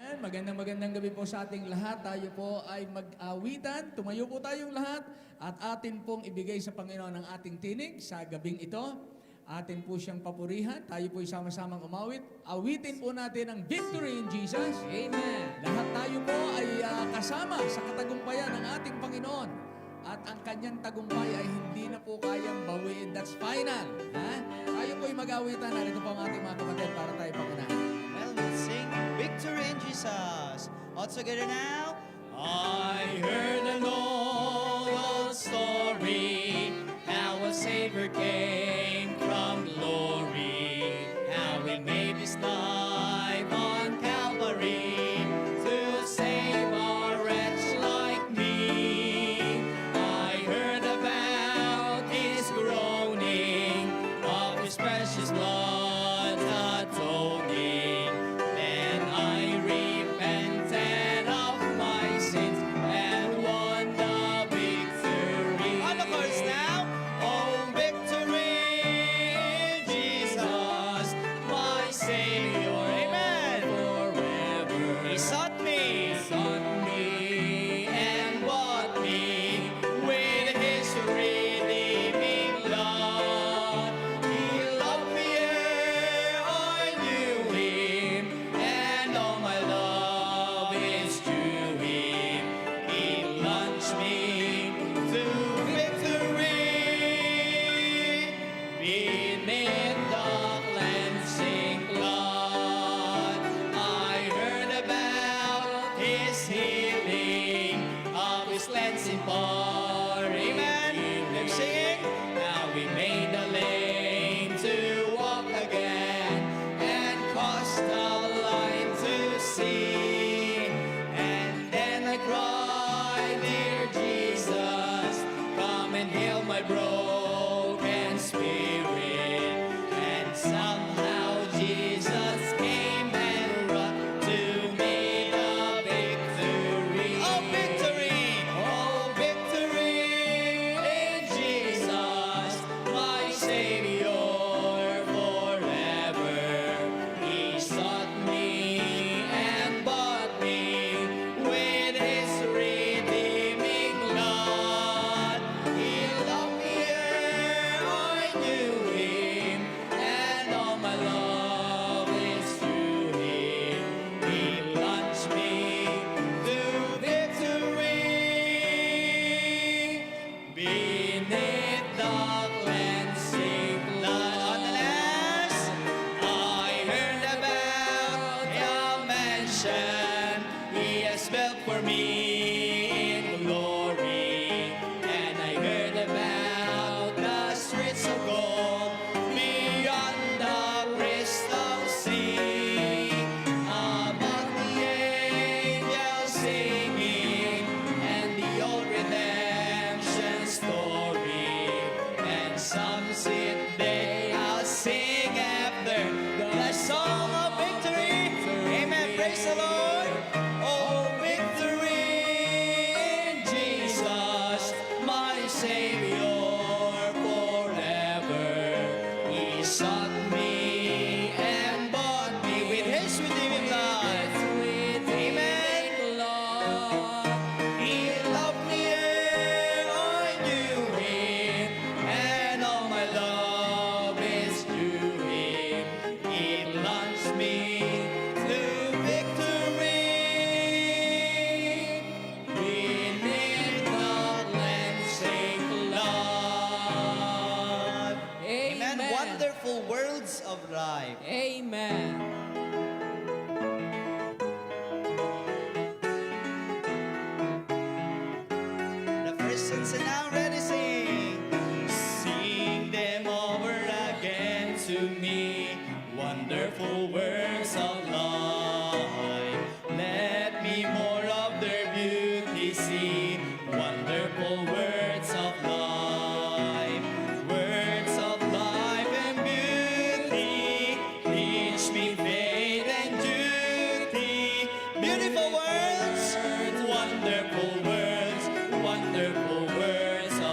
Magandang gabi po sa ating lahat. Tayo po ay mag-awitan. Tumayo po tayong lahat at atin pong ibigay sa Panginoon ang ating tinig sa gabing ito. Atin po siyang papurihan. Tayo po ay sama-samang umawit. Awitin po natin ang victory in Jesus. Amen. Lahat tayo po ay kasama sa katagumpayan ng ating Panginoon. At ang kanyang tagumpay ay hindi na po kayang bawiin. That's final. Ha? Tayo po ay mag-awitan. Narito po ang ating mga kapatid para tayo pangunahan. Well, we'll sing Victory in Jesus. All together now. I heard an old story, how a Savior came from glory, how He made His life on Calvary to save a wretch like me. I heard about His groaning, of His precious blood atoning. Then I repented of my sins and won the victory. On the chorus now. Oh, victory in Jesus, my Savior. Amen. Forever. He sought me. Sought me and bought me with His redeeming blood. He loved me ere I knew Him, and all my love is to Him. He launched me to victory beneath the cleansing blood. I heard about His healing, of His cleansing power. Amen. Keep singing. Now He made the lame to walk again and caused the blind to see. And then I cried, dear Jesus, come and heal my broken spirit. And somehow Jesus came and brought to me the victory. Oh, victory. Oh, victory in Jesus, my Savior forever. He sought me and bought me with His redeeming blood. He loved me ere I knew Him, and all my love is to Him. He launched me to victory beneath the cleansing blood. On the last. I heard about a mansion He has built for me in glory, and I heard about the streets of gold beyond the crystal sea, about the angels singing and the old redemption story. And some sit they I'll sing after the song of victory. Amen. Praise the Lord. Oh, victory in Jesus, my Savior forever. He sought me and bought me With His redeeming blood. Amen. He loved me ere I knew Him, and all my love is to Him. He launched me to victory beneath the cleansing blood. Amen. Wonderful words of life. Amen. The Christians are now ready sing. Sing them over again to me, wonderful words of life. Let me more of their beauty see, wonderful words of life. Words of life and beauty, teach me faith and duty. Beautiful words, wonderful words of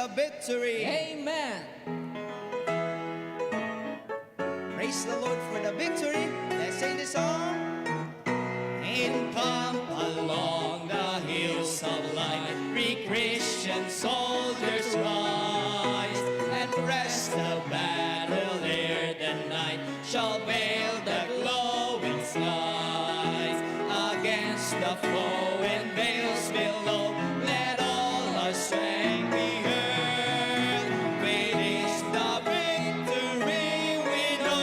the victory. Amen. Praise the Lord for the victory. Let's sing the song. Encamp along the hills of light, we Christian soldiers rise, and press the battle ere the night shall veil the glowing skies. Against the foe and veils below, let all our strength be heard. Great is the victory we know,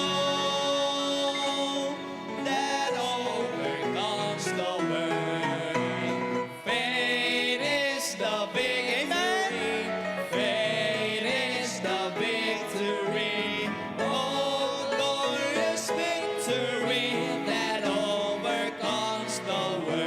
that overcomes the world. Faith is the victory. Faith is the victory. Oh, glorious victory that overcomes the world.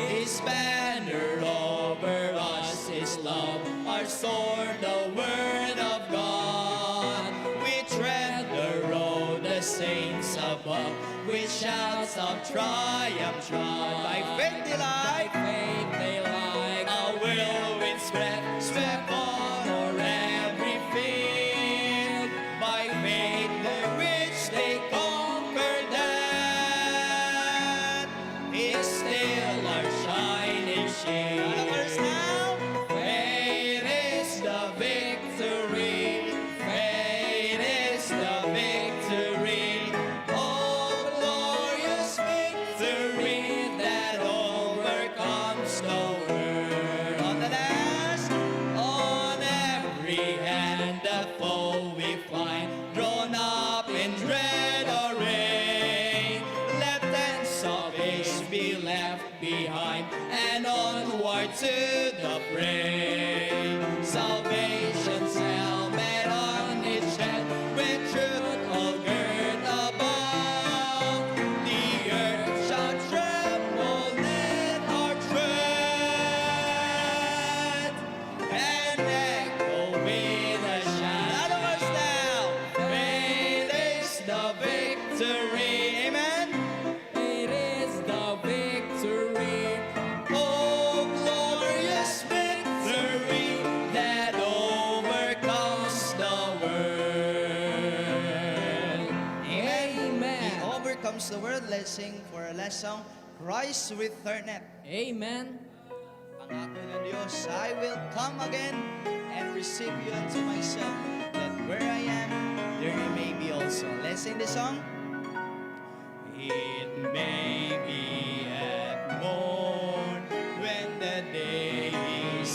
His banner over us is love, our sword, the word of God. We tread the road, the saints above, with shouts of triumph trod. By faith they like. Faith they like a whirlwind swept on o'er every field. By faith the rich they conquer death. Is still our shining shield. Others now. Faith is the victory. Faith is the victory. Oh, glorious victory that overcomes the world. On the last. On every hand the foe we find, drawn up in dread array. Let then salvation be left behind, and onward to the fray. Salvation's helmet on its head, with truth all girt about. The earth shall tremble at our tread, and echo with a shout. None of us now. Faith is the victory. Amen. It is the victory. Oh, glorious victory that overcomes the world. He Amen. overcomes the world. Let's sing for our last song. Christ returneth. Amen. Pangako ng Diyos, I will come again and receive you unto myself, that where I am, there you may be also. Let's sing the song. It may be at morn when the day is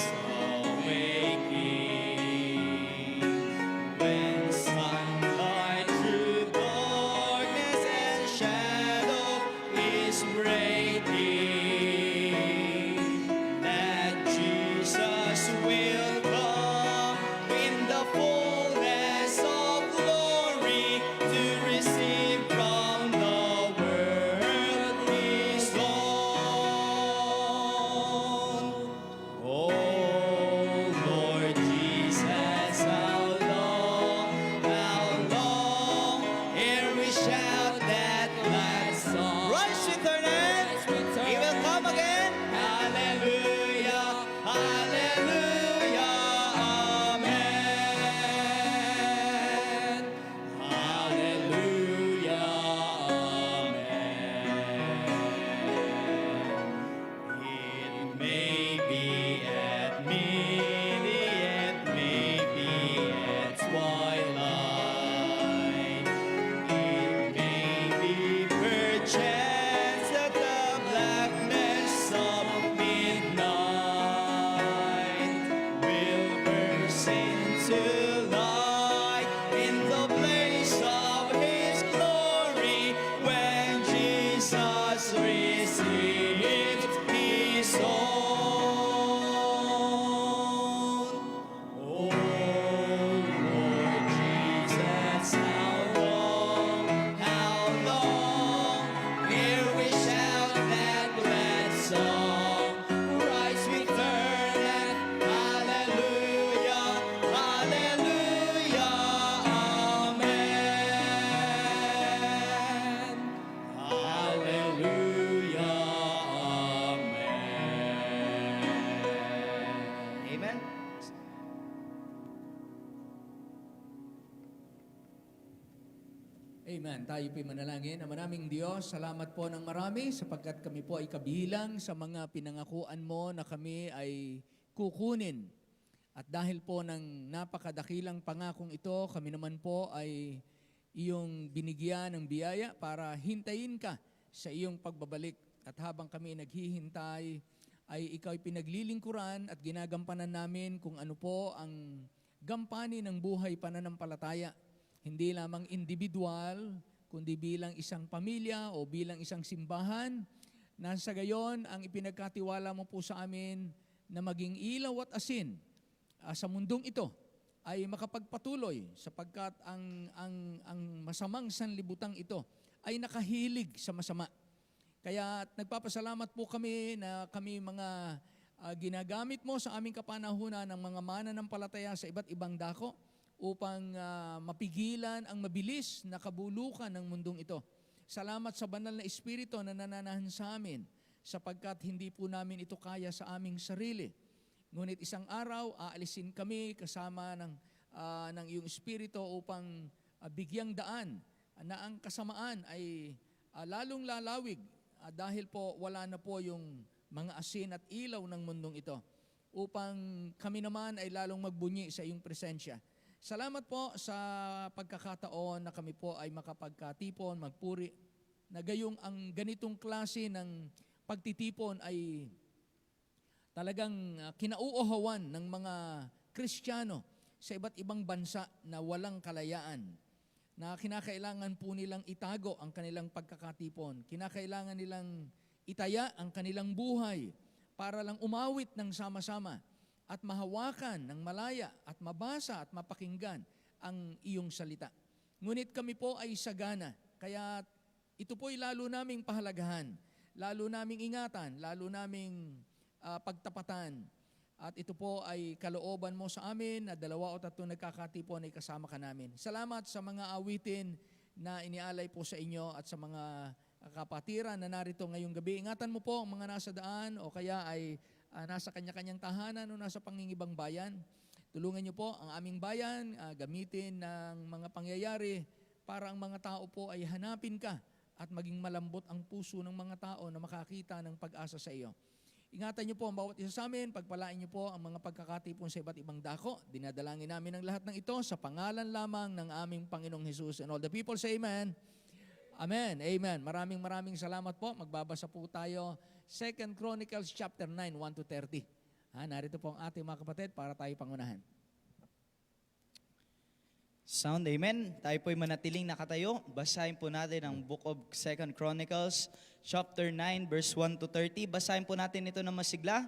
awaking, when sunlight through darkness and shadow is breaking, that Jesus will come in the fullness of glory to receive from the world His Amen. Tayo po'y manalangin. Ama naming Diyos, salamat po ng marami sapagkat kami po ay kabilang sa mga pinangakuan mo na kami ay kukunin. At dahil po ng napakadakilang pangakong ito, kami naman po ay iyong binigyan ng biyaya para hintayin ka sa iyong pagbabalik. At habang kami naghihintay, ay ikaw pinaglilingkuran at ginagampanan namin kung ano po ang gampanin ng buhay pananampalataya. Hindi lamang individual, kundi bilang isang pamilya o bilang isang simbahan, na sa gayon ang ipinagkatiwala mo po sa amin na maging ilaw at asin sa mundong ito ay makapagpatuloy sapagkat ang masamang sanlibutang ito ay nakahilig sa masama. Kaya nagpapasalamat po kami na kami mga ginagamit mo sa aming kapanahunan ng mga mananampalataya sa iba't ibang dako upang mapigilan ang mabilis na kabulukan ng mundong ito. Salamat sa banal na Espiritu na nananahan sa amin sapagkat hindi po namin ito kaya sa aming sarili. Ngunit isang araw, aalisin kami kasama ng iyong Espiritu upang bigyang daan na ang kasamaan ay lalong lalawig dahil po wala na po yung mga asin at ilaw ng mundong ito upang kami naman ay lalong magbunyi sa iyong presensya. Salamat po sa pagkakataon na kami po ay makapagkatipon, magpuri, na gayong ang ganitong klase ng pagtitipon ay talagang kinauuhawan ng mga Kristiyano sa iba't ibang bansa na walang kalayaan, na kinakailangan po nilang itago ang kanilang pagkakatipon, kinakailangan nilang itaya ang kanilang buhay para lang umawit ng sama-sama at mahawakan ng malaya at mabasa at mapakinggan ang iyong salita. Ngunit kami po ay sagana, kaya ito po ay lalo naming pahalagahan, lalo naming ingatan, lalo naming pagtapatan. At ito po ay kalooban mo sa amin na 2 o 3 nagkakatipon ay kasama ka namin. Salamat sa mga awitin na inialay po sa inyo at sa mga kapatiran na narito ngayong gabi. Ingatan mo po ang mga nasa daan o kaya ay nasa kanya-kanyang tahanan o nasa pangingibang bayan. Tulungan niyo po ang aming bayan, gamitin ng mga pangyayari para ang mga tao po ay hanapin ka at maging malambot ang puso ng mga tao na makakita ng pag-asa sa iyo. Ingatan niyo po ang bawat isa sa amin, pagpalain niyo po ang mga pagkakatipon sa iba't ibang dako. Dinadalangin namin ang lahat ng ito sa pangalan lamang ng aming Panginoong Hesus. And all the people say amen. Amen. Amen. Maraming salamat po. Magbabasa po tayo 2 Chronicles chapter 9, 1-30. Narito po ang ating mga kapatid para tayo pangunahan. Sound, amen. Tayo po'y manatiling nakatayo. Basahin po natin ang Book of 2 Chronicles, chapter 9, verse 1-30. Basahin po natin ito na masigla,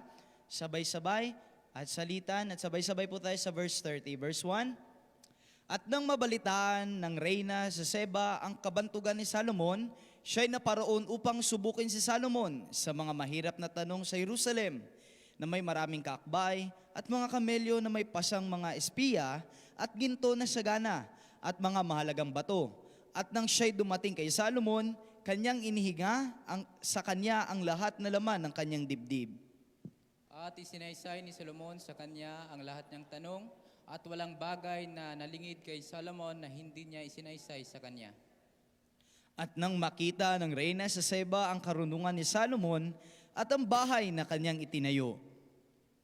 sabay-sabay, at salitan, at sabay-sabay po tayo sa verse 30. Verse 1, At nang mabalitaan ng reyna sa Seba ang kabantugan ni Salomon, siya'y naparoon upang subukin si Salomon sa mga mahirap na tanong sa Jerusalem, na may maraming kakbay at mga kamelyo na may pasang mga espiya at ginto na sagana at mga mahalagang bato. At nang siya'y dumating kay Salomon, kanyang inihiga sa kanya ang lahat na laman ng kanyang dibdib. At isinaysay ni Solomon sa kanya ang lahat niyang tanong, at walang bagay na nalingid kay Solomon na hindi niya isinaysay sa kanya. At nang makita ng reyna sa Seba ang karunungan ni Salomon at ang bahay na kanyang itinayo,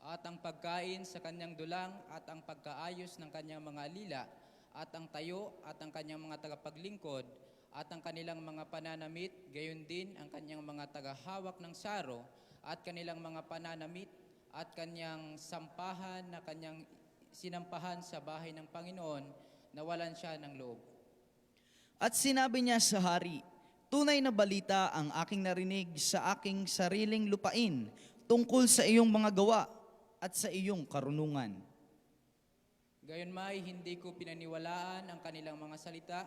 At ang pagkain sa kanyang dulang, at ang pagkaayos ng kanyang mga alila, at ang tayo, at ang kanyang mga tagapaglingkod, at ang kanilang mga pananamit, gayon din ang kanyang mga tagahawak ng saro, at kanilang mga pananamit, at kanyang sampahan na kanyang sinampahan sa bahay ng Panginoon, nawalan siya ng loob. At sinabi niya sa hari, tunay na balita ang aking narinig sa aking sariling lupain tungkol sa iyong mga gawa at sa iyong karunungan. Gayunmay, hindi ko pinaniwalaan ang kanilang mga salita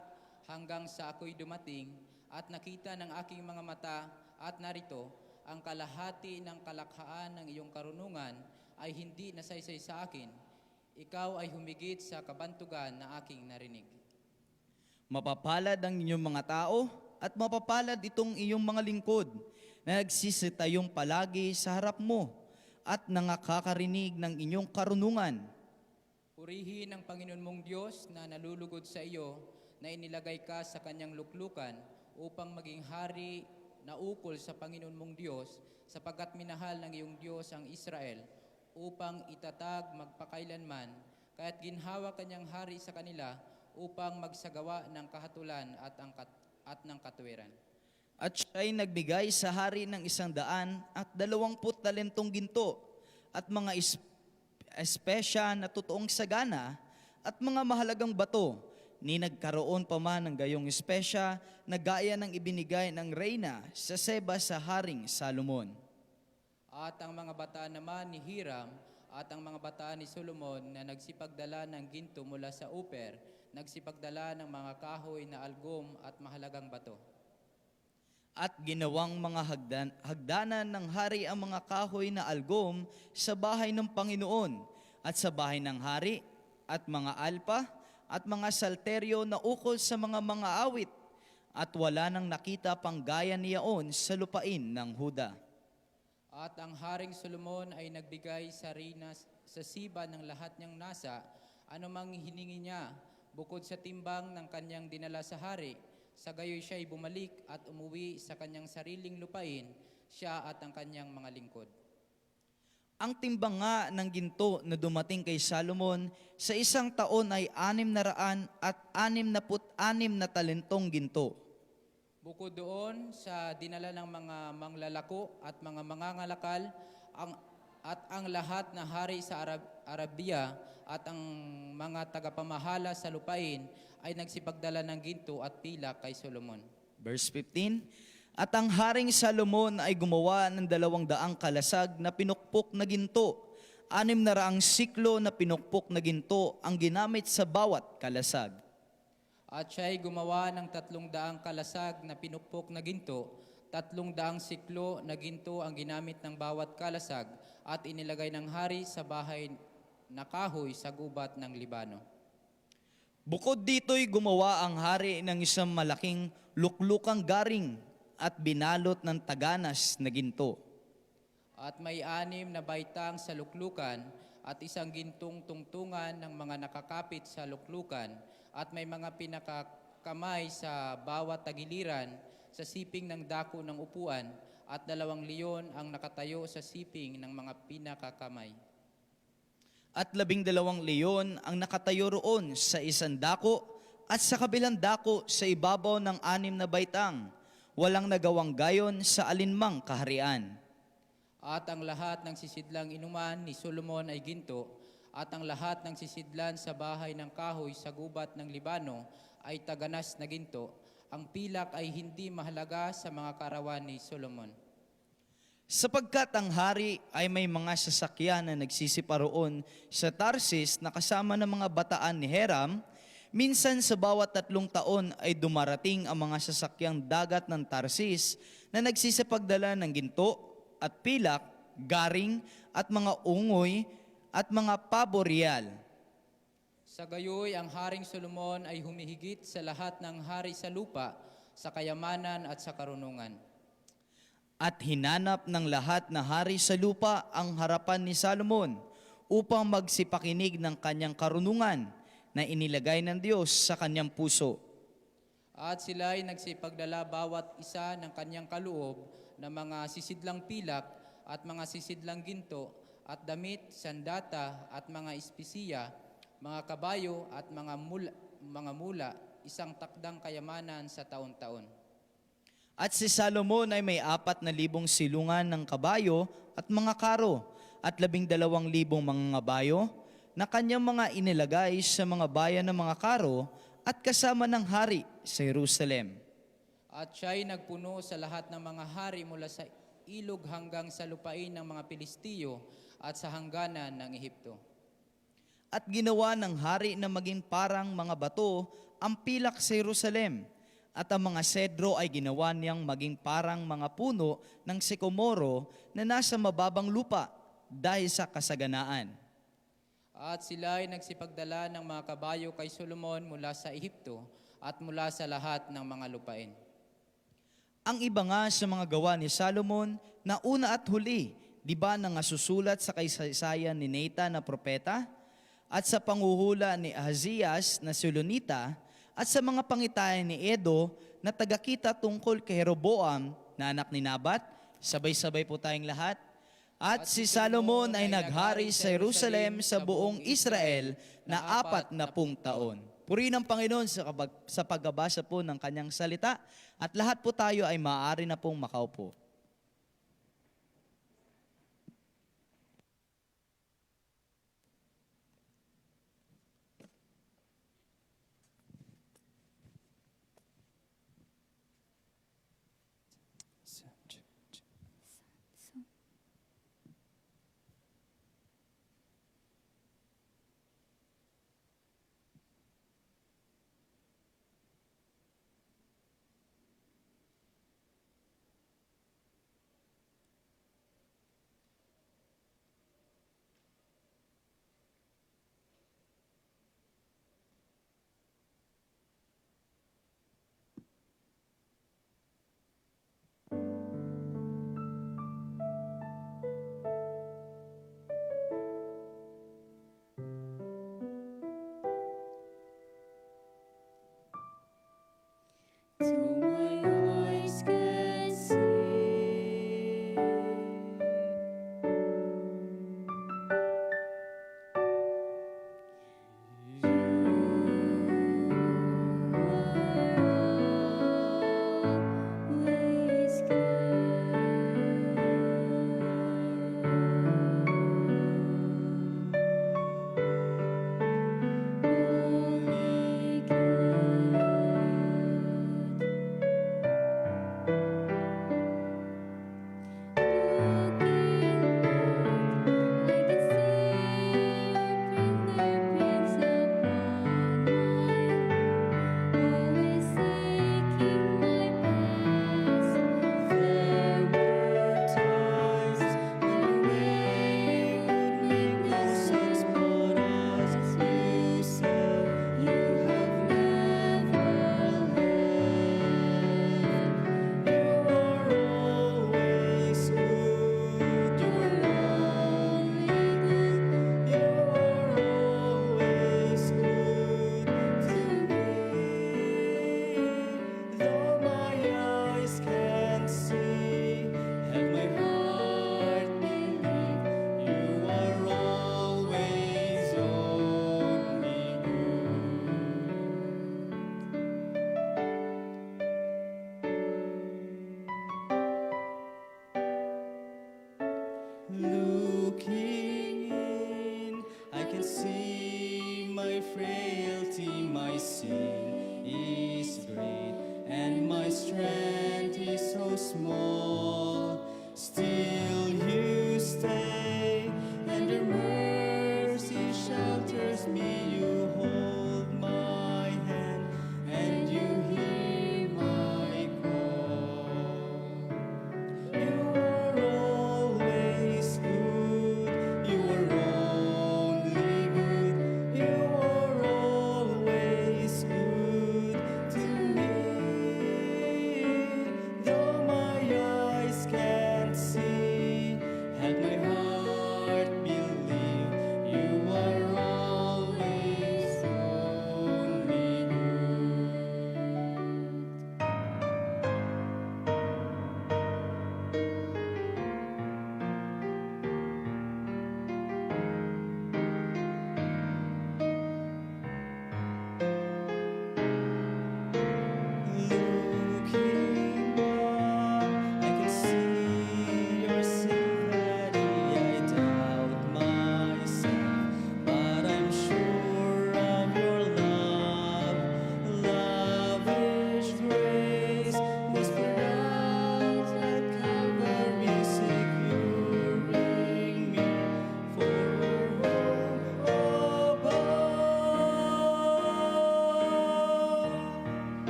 hanggang sa ako'y dumating at nakita ng aking mga mata, at narito, ang kalahati ng kalakhaan ng iyong karunungan ay hindi nasaysay sa akin. Ikaw ay humigit sa kabantugan na aking narinig. Mapapalad ang inyong mga tao at mapapalad itong iyong mga lingkod na nagsisitayong palagi sa harap mo at nangakakarinig ng inyong karunungan. Purihin ang Panginoon mong Diyos na nalulugod sa iyo na inilagay ka sa kanyang luklukan upang maging hari na ukol sa Panginoon mong Diyos, sapagkat minahal ng iyong Diyos ang Israel upang itatag magpakailanman, kaya't ginhawa kanyang hari sa kanila upang magsagawa ng kahatulan at ng katuwiran. At siya'y nagbigay sa hari ng 120 talentong ginto at mga espesya na totoong sagana at mga mahalagang bato, ni nagkaroon pa man ng gayong espesya na gaya ng ibinigay ng reyna sa Seba sa Haring Salomon. At ang mga bataan naman ni Hiram at ang mga bataan ni Solomon na nagsipagdala ng ginto mula sa Uper, nagsipagdala ng mga kahoy na algum at mahalagang bato. At ginawang mga hagdanan ng hari ang mga kahoy na algum sa bahay ng Panginoon at sa bahay ng hari, at mga alpa at mga salteryo na ukol sa mga awit, at wala nang nakita pang gaya niyaon sa lupain ng Huda. At ang Haring Solomon ay nagbigay sa reyna sa siba ng lahat niyang nasa, anumang hiningi niya, bukod sa timbang ng kanyang dinala sa hari. Sa gayoy siya ay bumalik at umuwi sa kanyang sariling lupain, siya at ang kanyang mga lingkod. Ang timbang nga ng ginto na dumating kay Salomon sa isang taon ay 666 na talentong ginto. Bukod doon sa dinala ng mga manglalako at mga mangangalakal, ang lahat na hari sa Arabia at ang mga tagapamahala sa lupain ay nagsipagdala ng ginto at pilak kay Solomon. Verse 15, at ang Haring Salomon ay gumawa ng 200 kalasag na pinukpok na ginto. 600 siklo na pinukpok na ginto ang ginamit sa bawat kalasag. At siya ay gumawa ng 300 kalasag na pinukpok na ginto, 300 siklo na ginto ang ginamit ng bawat kalasag, at inilagay ng hari sa bahay na kahoy sa gubat ng Libano. Bukod dito'y gumawa ang hari ng isang malaking luklukang garing at binalot ng taganas na ginto. At may 6 na baitang sa luklukan at isang gintong tungtungan ng mga nakakapit sa luklukan, at may mga pinakakamay sa bawat tagiliran sa siping ng dako ng upuan, at 2 leon ang nakatayo sa siping ng mga pinakakamay. At 12 leon ang nakatayo roon sa isang dako at sa kabilang dako sa ibabaw ng 6 na baitang. Walang nagawang gayon sa alinmang kaharian. At ang lahat ng sisidlang inuman ni Solomon ay ginto, at ang lahat ng sisidlan sa bahay ng kahoy sa gubat ng Libano ay taganas na ginto. Ang pilak ay hindi mahalaga sa mga karawan ni Solomon. Sapagkat ang hari ay may mga sasakyan na nagsisiparoon sa Tarsis na kasama ng mga bataan ni Hiram, minsan sa bawat 3 taon ay dumarating ang mga sasakyang dagat ng Tarsis na nagsisipagdala ng ginto at pilak, garing at mga ungoy at mga pabo real. Sa gayoy, ang Haring Solomon ay humihigit sa lahat ng hari sa lupa, sa kayamanan at sa karunungan. At hinanap ng lahat na hari sa lupa ang harapan ni Salomon upang magsipakinig ng kanyang karunungan na inilagay ng Diyos sa kanyang puso. At sila ay nagsipagdala bawat isa ng kanyang kaloob na mga sisidlang pilak at mga sisidlang ginto at damit, sandata at mga espesiya, mga kabayo at mga mula, isang takdang kayamanan sa taon-taon. At si Salomon ay may 4,000 silungan ng kabayo at mga karo at 12,000 mga kabayo na kanyang mga inilagay sa mga bayan ng mga karo at kasama ng hari sa Jerusalem. At siya ay nagpuno sa lahat ng mga hari mula sa ilog hanggang sa lupain ng mga Pilistiyo at sa hangganan ng Ehipto. At ginawa ng hari na maging parang mga bato ang pilak sa Jerusalem, at ang mga sedro ay ginawa niyang maging parang mga puno ng sikomoro na nasa mababang lupa dahil sa kasaganaan. At sila ay nagsipagdala ng mga kabayo kay Solomon mula sa Ehipto at mula sa lahat ng mga lupain. Ang iba nga sa mga gawa ni Salomon na una at huli, di ba na nasusulat sa kaysaysayan ni Nathan na propeta at sa panguhula ni Ahazias na Silonita at sa mga pangitain ni Edo na tagakita tungkol kay Jeroboam na anak ni Nabat. Sabay-sabay po tayong lahat. At si Salomon ay naghari sa Jerusalem sa buong Israel na 40 taon. Purihin ang Panginoon sa pagbabasa po ng kanyang salita at lahat po tayo ay maaari na pong makaupo. Till my eyes can see, always only good.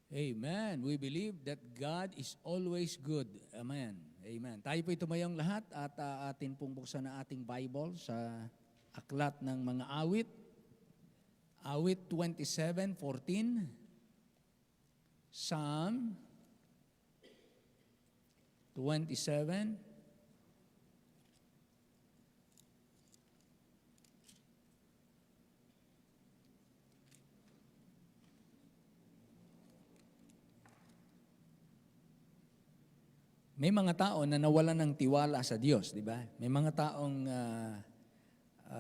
Amen. We believe that God is always good. Amen. Amen. Tayo po'y tumayong lahat at atin pong buksan na ating Bible sa aklat ng mga awit. Awit 27:14. Psalm 27. May mga tao na nawalan ng tiwala sa Diyos, di ba? May mga taong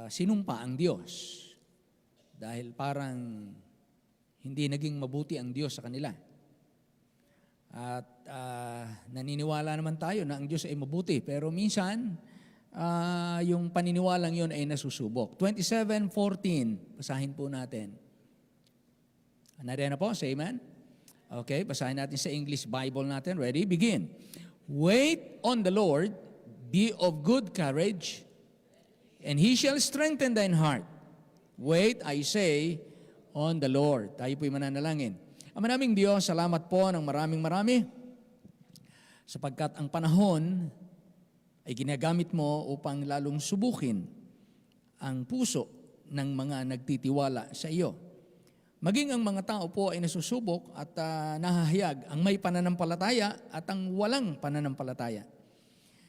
sinumpa ang Diyos dahil parang hindi naging mabuti ang Diyos sa kanila. At naniniwala naman tayo na ang Diyos ay mabuti, pero minsan yung paniniwalang yun ay nasusubok. 27:14, basahin po natin. Nariyan na po, say amen? Okay, basahin natin sa English Bible natin. Ready? Begin. Wait on the Lord, be of good courage, and He shall strengthen thine heart. Wait, I say, on the Lord. Tayo po'y mananalangin. Ama naming Diyos, salamat po ng marami, sapagkat ang panahon ay ginagamit mo upang lalong subukin ang puso ng mga nagtitiwala sa iyo. Maging ang mga tao po ay nasusubok at nahahayag ang may pananampalataya at ang walang pananampalataya.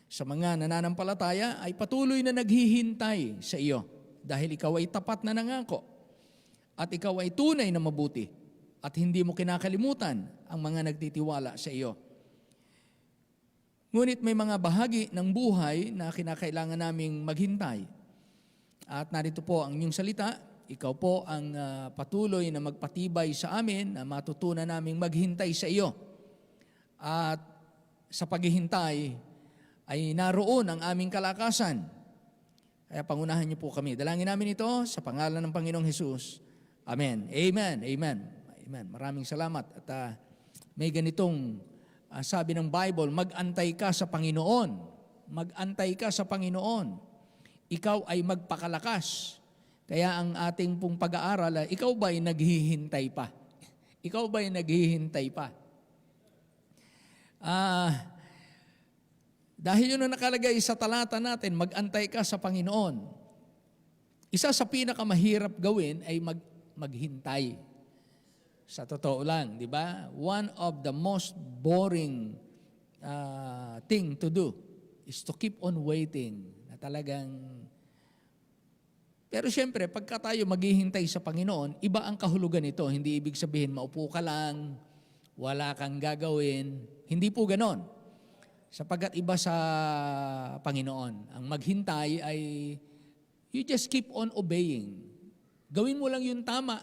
Sa mga nananampalataya ay patuloy na naghihintay sa iyo dahil ikaw ay tapat na nangako at ikaw ay tunay na mabuti at hindi mo kinakalimutan ang mga nagtitiwala sa iyo. Ngunit may mga bahagi ng buhay na kinakailangan naming maghintay. At narito po ang inyong salita. Ikaw po ang patuloy na magpatibay sa amin na matutunan naming maghintay sa iyo. At sa paghihintay ay naroon ang aming kalakasan. Kaya pangunahan niyo po kami. Dalangin namin ito sa pangalan ng Panginoong Hesus. Amen. Amen. Amen. Amen. Maraming salamat. At may ganitong sabi ng Bible, mag-antay ka sa Panginoon. Mag-antay ka sa Panginoon. Ikaw ay magpakalakas. Kaya ang ating pong pag-aaral, ikaw ba'y naghihintay pa? Ikaw ba'y naghihintay pa? Dahil yun ang nakalagay sa talata natin, mag-antay ka sa Panginoon. Isa sa pinakamahirap gawin ay maghintay. Sa totoo lang, di ba? One of the most boring thing to do is to keep on waiting. Na talagang... Pero siyempre, pagka tayo maghihintay sa Panginoon, iba ang kahulugan nito. Hindi ibig sabihin, maupo ka lang, wala kang gagawin. Hindi po ganon. Sapagkat iba sa Panginoon. Ang maghintay ay, you just keep on obeying. Gawin mo lang yung tama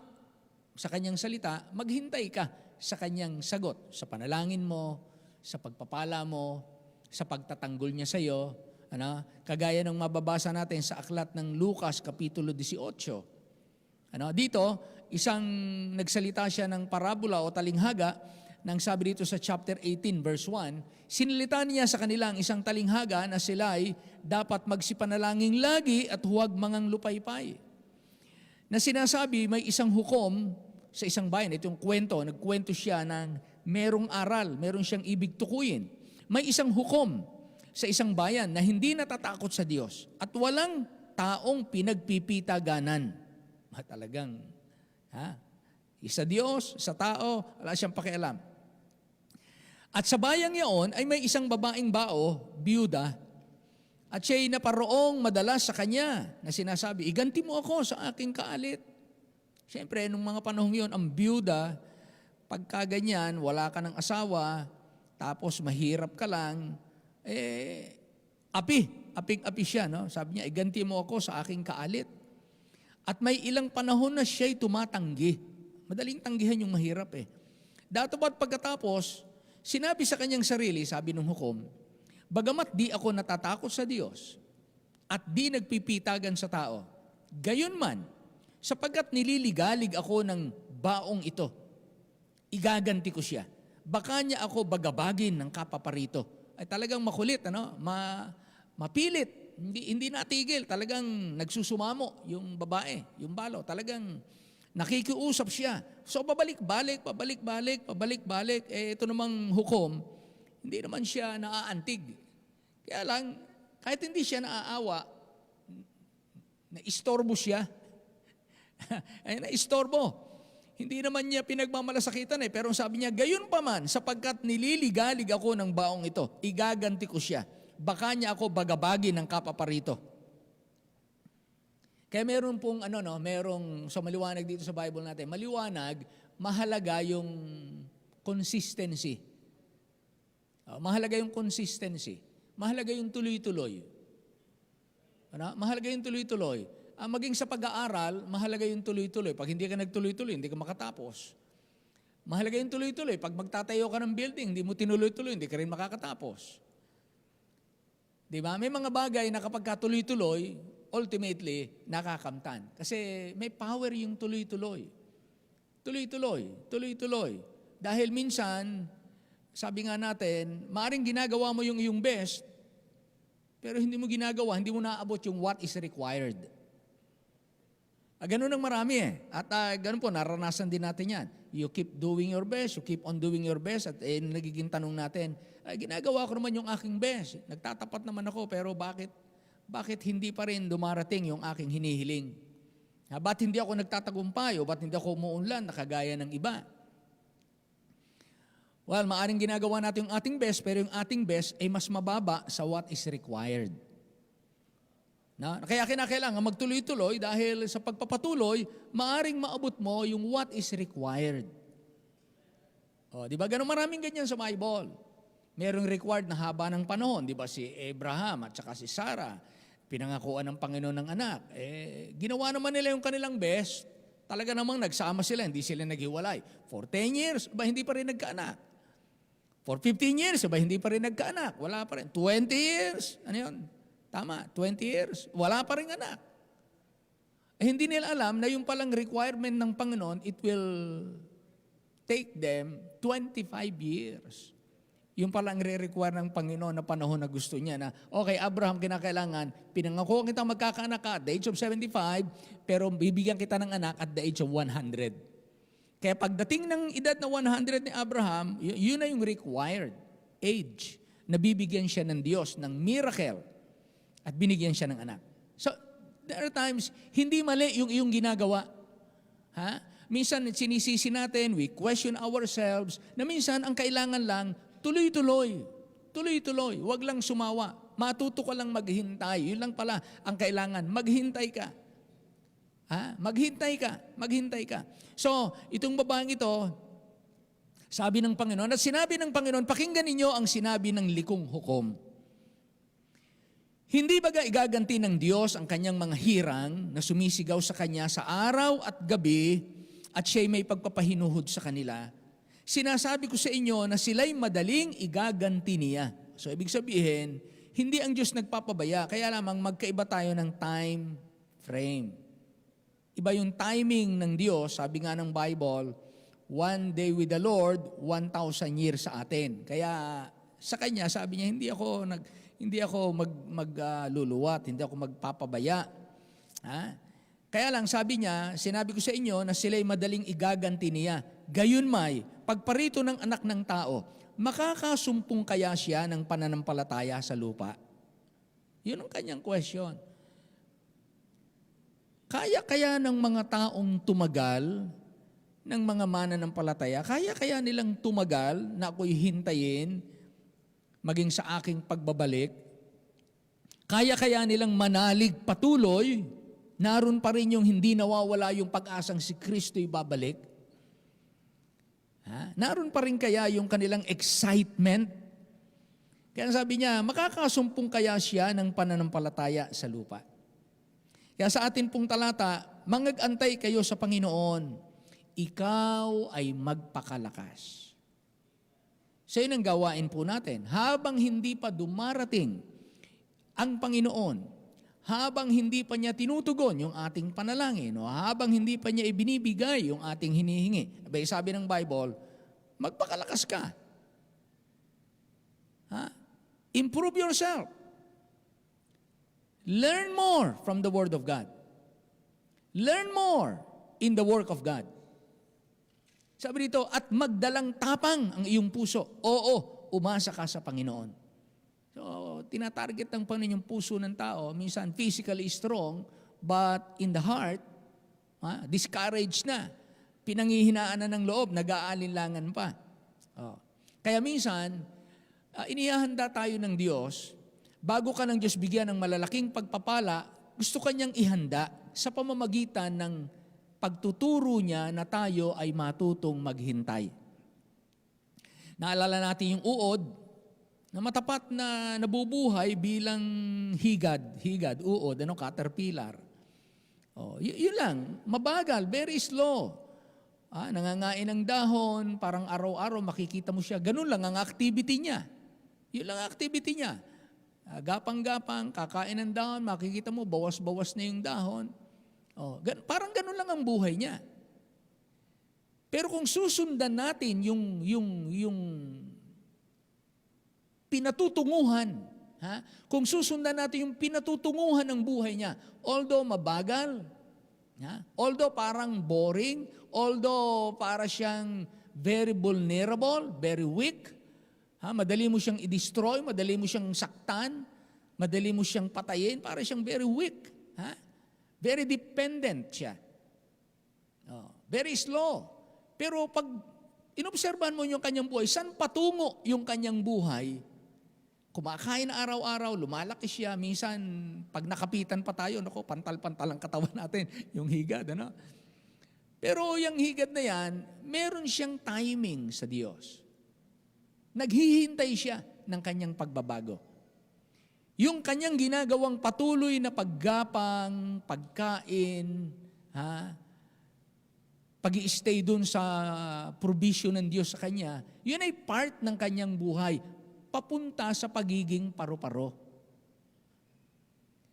sa kanyang salita, maghintay ka sa kanyang sagot. Sa panalangin mo, sa pagpapala mo, sa pagtatanggol niya sa iyo. Kagaya ng mababasa natin sa aklat ng Lucas Kapitulo 18. Dito, isang nagsalita siya ng parabola o talinghaga nang sabi dito sa chapter 18 verse 1, sinilita niya sa kanila ang isang talinghaga na sila ay dapat magsipanalangin lagi at huwag mangang lupaypay. Na sinasabi may isang hukom sa isang bayan. Ito yung kwento, nagkwento siya ng merong aral, meron siyang ibig tukuyin. May isang hukom sa isang bayan na hindi natatakot sa Diyos at walang taong pinagpipitaganan. Talagang, sa Diyos, sa tao, wala siyang pakialam. At sa bayang yaon ay may isang babaeng bao, biyuda, at siya'y naparoong madalas sa kanya na sinasabi, iganti mo ako sa aking kaalit. Siyempre, nung mga panahong yon, ang biyuda, pagka ganyan, wala ka ng asawa, tapos mahirap ka lang, aping-api siya, no? Sabi niya, iganti mo ako sa aking kaalit. At may ilang panahon na siya'y tumatanggi. Madaling tanggihan yung mahirap Dato't pagkatapos, sinabi sa kanyang sarili, sabi ng hukom, bagamat di ako natatakot sa Diyos at di nagpipitagan sa tao, gayon man, sapagkat nililigalig ako ng baong ito, igaganti ko siya. Baka niya ako bagabagin ng kapaparito. Ay talagang makulit, mapilit, hindi natigil, talagang nagsusumamo yung babae, yung balo, talagang Nakikiusap siya. So pabalik-balik. Ito namang hukom, hindi naman siya naaantig. Kaya lang, kahit hindi siya naaawa, naistorbo siya. Ay, naistorbo. Hindi naman niya pinagmamalasakitan pero sabi niya, gayon pa man, sapagkat nililigalig ako ng baong ito, igaganti ko siya. Baka niya ako bagabagi ng kapaparito. Kaya meron pong merong so maliwanag dito sa Bible natin. Maliwanag, mahalaga yung consistency. Mahalaga yung consistency. Mahalaga yung tuloy-tuloy. Mahalaga yung tuloy-tuloy. Maging sa pag-aaral, mahalaga yung tuloy-tuloy. Pag hindi ka nagtuloy-tuloy, hindi ka makatapos. Mahalaga yung tuloy-tuloy. Pag magtatayo ka ng building, hindi mo tinuloy-tuloy, hindi ka rin makakatapos. Di ba? May mga bagay na kapag tuloy-tuloy, ultimately, nakakamtan. Kasi may power yung tuloy-tuloy. Tuloy-tuloy. Dahil minsan, sabi nga natin, maaring ginagawa mo yung iyong best, pero hindi mo ginagawa, hindi mo naaabot yung what is required. Ganun ang marami At ganun po, naranasan din natin yan. You keep doing your best, you keep on doing your best, at nagiging tanong natin, ginagawa ko naman yung aking best. Nagtatapat naman ako, pero bakit hindi pa rin dumarating yung aking hinihiling? Ba't hindi ako nagtatagumpay o ba't hindi ako umuunlad na kagaya ng iba? Well, maaring ginagawa natin yung ating best, pero yung ating best ay mas mababa sa what is required. Kaya kinakailangan magtuloy-tuloy dahil sa pagpapatuloy, maaring maabot mo yung what is required. Di ba? Ganun maraming ganyan sa Bible. Merong required na haba ng panahon. Di ba si Abraham at saka si Sarah, pinangakuan ng Panginoon ng anak. Ginawa naman nila yung kanilang best. Talaga namang nagsama sila, hindi sila naghiwalay. For 10 years, hindi pa rin nagkaanak. For 15 years, hindi pa rin nagkaanak. Wala pa rin. 20 years, ano yun? Tama, 20 years, wala pa rin anak. Hindi nila alam na yung palang requirement ng Panginoon, it will take them 25 years. Yung palang re-require ng Panginoon na panahon na gusto niya na, okay, Abraham, kinakailangan, pinangako kita magkakaanak ka at the age of 75, pero bibigyan kita ng anak at the age of 100. Kaya pagdating ng edad na 100 ni Abraham, yun na yung required age na bibigyan siya ng Diyos, ng miracle. At binigyan siya ng anak. So, there are times, hindi mali yung iyong ginagawa. Minsan, sinisisi natin, we question ourselves, na minsan, ang kailangan lang, tuloy-tuloy. Tuloy-tuloy. Huwag lang sumawa. Matuto ka lang maghintay. Yun lang pala ang kailangan. Maghintay ka. Maghintay ka. So, itong babaeng ito, sabi ng Panginoon, at sinabi ng Panginoon, pakinggan ninyo ang sinabi ng likong hukom. Hindi baga igaganti ng Diyos ang kanyang mga hirang na sumisigaw sa kanya sa araw at gabi at siya'y may pagpapahinuhod sa kanila? Sinasabi ko sa inyo na sila'y madaling igaganti niya. So ibig sabihin, hindi ang Diyos nagpapabaya, kaya lamang magkaiba tayo ng time frame. Iba yung timing ng Diyos, sabi nga ng Bible, 1 day with the Lord, 1,000 years sa atin. Kaya sa kanya, sabi niya, hindi ako magluluwat, hindi ako magpapabaya. Kaya lang sabi niya, sinabi ko sa inyo na sila'y madaling igaganti niya. Gayunmay, pagparito ng anak ng tao, makakasumpong kaya siya ng pananampalataya sa lupa? Yun ang kanyang question. Kaya ng mga taong tumagal, ng mga mananampalataya, kaya nilang tumagal na ako'y hintayin, maging sa aking pagbabalik, kaya nilang manalig patuloy, naroon pa rin yung hindi nawawala yung pag-asang si Kristo'y babalik. Naroon pa rin kaya yung kanilang excitement. Kaya sabi niya, makakasumpong kaya siya ng pananampalataya sa lupa. Kaya sa atin pong talata, mangag-antay kayo sa Panginoon, ikaw ay magpakalakas. So yun ang gawain po natin. Habang hindi pa dumarating ang Panginoon, habang hindi pa niya tinutugon yung ating panalangin, o habang hindi pa niya ibinibigay yung ating hinihingi, sabi ng Bible, magpakalakas ka. Improve yourself. Learn more from the Word of God. Learn more. in the work of God. Sabi dito, at magdalang tapang ang iyong puso. Oo, umasa ka sa Panginoon. So, tinatarget ng Panginoon yung puso ng tao, minsan physically strong, but in the heart, discouraged na. Pinanghihinaan na ng loob, nag-aalinlangan pa. Kaya minsan, inihahanda tayo ng Diyos, bago ka ng Diyos bigyan ng malalaking pagpapala, gusto kanyang ihanda sa pamamagitan ng pagtuturo niya na tayo ay matutong maghintay. Naalala natin yung uod na matapat na nabubuhay bilang higad, uod, caterpillar. Yun lang, mabagal, very slow. Nangangain ng dahon, parang araw-araw makikita mo siya. Ganun lang ang activity niya. Yun lang ang activity niya. Gapang-gapang, kakain ng dahon, makikita mo, bawas-bawas na yung dahon. Parang ganun lang ang buhay niya. Pero kung susundan natin yung pinatutunguhan, kung susundan natin yung pinatutunguhan ng buhay niya, although mabagal, although parang boring, although para siyang very vulnerable, very weak, madali mo siyang i-destroy, madali mo siyang saktan, madali mo siyang patayin, para siyang very weak. Very dependent siya. Very slow. Pero pag inobserbahan mo yung kanyang buhay, saan patungo yung kanyang buhay? Kumakain araw-araw, lumalaki siya. Minsan, pag nakapitan pa tayo, pantal-pantal ang katawan natin, yung higad. Pero yung higad na yan, meron siyang timing sa Diyos. Naghihintay siya ng kanyang pagbabago. Yung kanyang ginagawang patuloy na paggapang, pagkain, pag-i-stay dun sa provision ng Diyos sa kanya, yun ay part ng kanyang buhay, papunta sa pagiging paru-paro.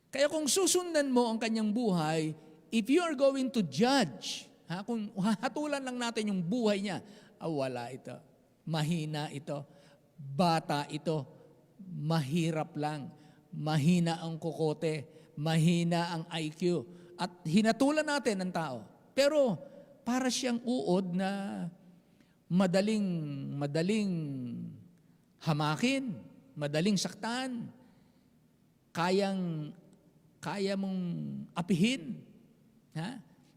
Kaya kung susundan mo ang kanyang buhay, if you are going to judge, kung hatulan lang natin yung buhay niya, wala ito, mahina ito, bata ito, mahirap lang, mahina ang kokote, mahina ang IQ, at hinatulan natin ang tao. Pero para siyang uod na madaling hamakin, madaling saktan, kaya mong apihin.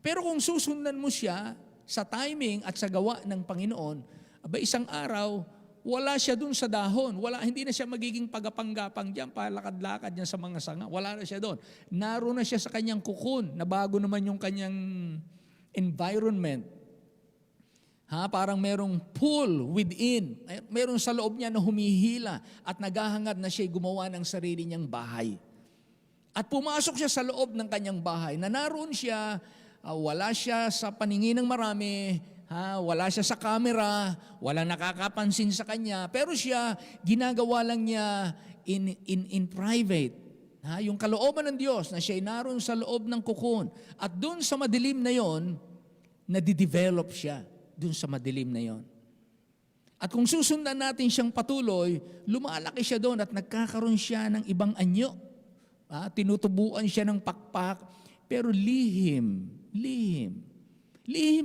Pero kung susundan mo siya sa timing at sa gawa ng Panginoon, isang araw, wala siya dun sa dahon. Hindi na siya magiging pagapang-gapang diyan, palakad-lakad niya sa mga sanga. Wala na siya doon. Naroon na siya sa kanyang kukun, na bago naman yung kanyang environment. Parang merong pool within. Meron sa loob niya na humihila at naghahangad na siya gumawa ng sarili niyang bahay. At pumasok siya sa loob ng kanyang bahay, na naroon siya, wala siya sa paningin ng marami, wala siya sa camera, wala nakakapansin sa kanya, pero siya, ginagawa lang niya in private. Yung kalooban ng Diyos na siya ay naroon sa loob ng kukun. At doon sa madilim na yon, nadidevelop siya doon sa madilim na yon. At kung susundan natin siyang patuloy, lumalaki siya doon at nagkakaroon siya ng ibang anyo. Tinutubuan siya ng pakpak, pero lihim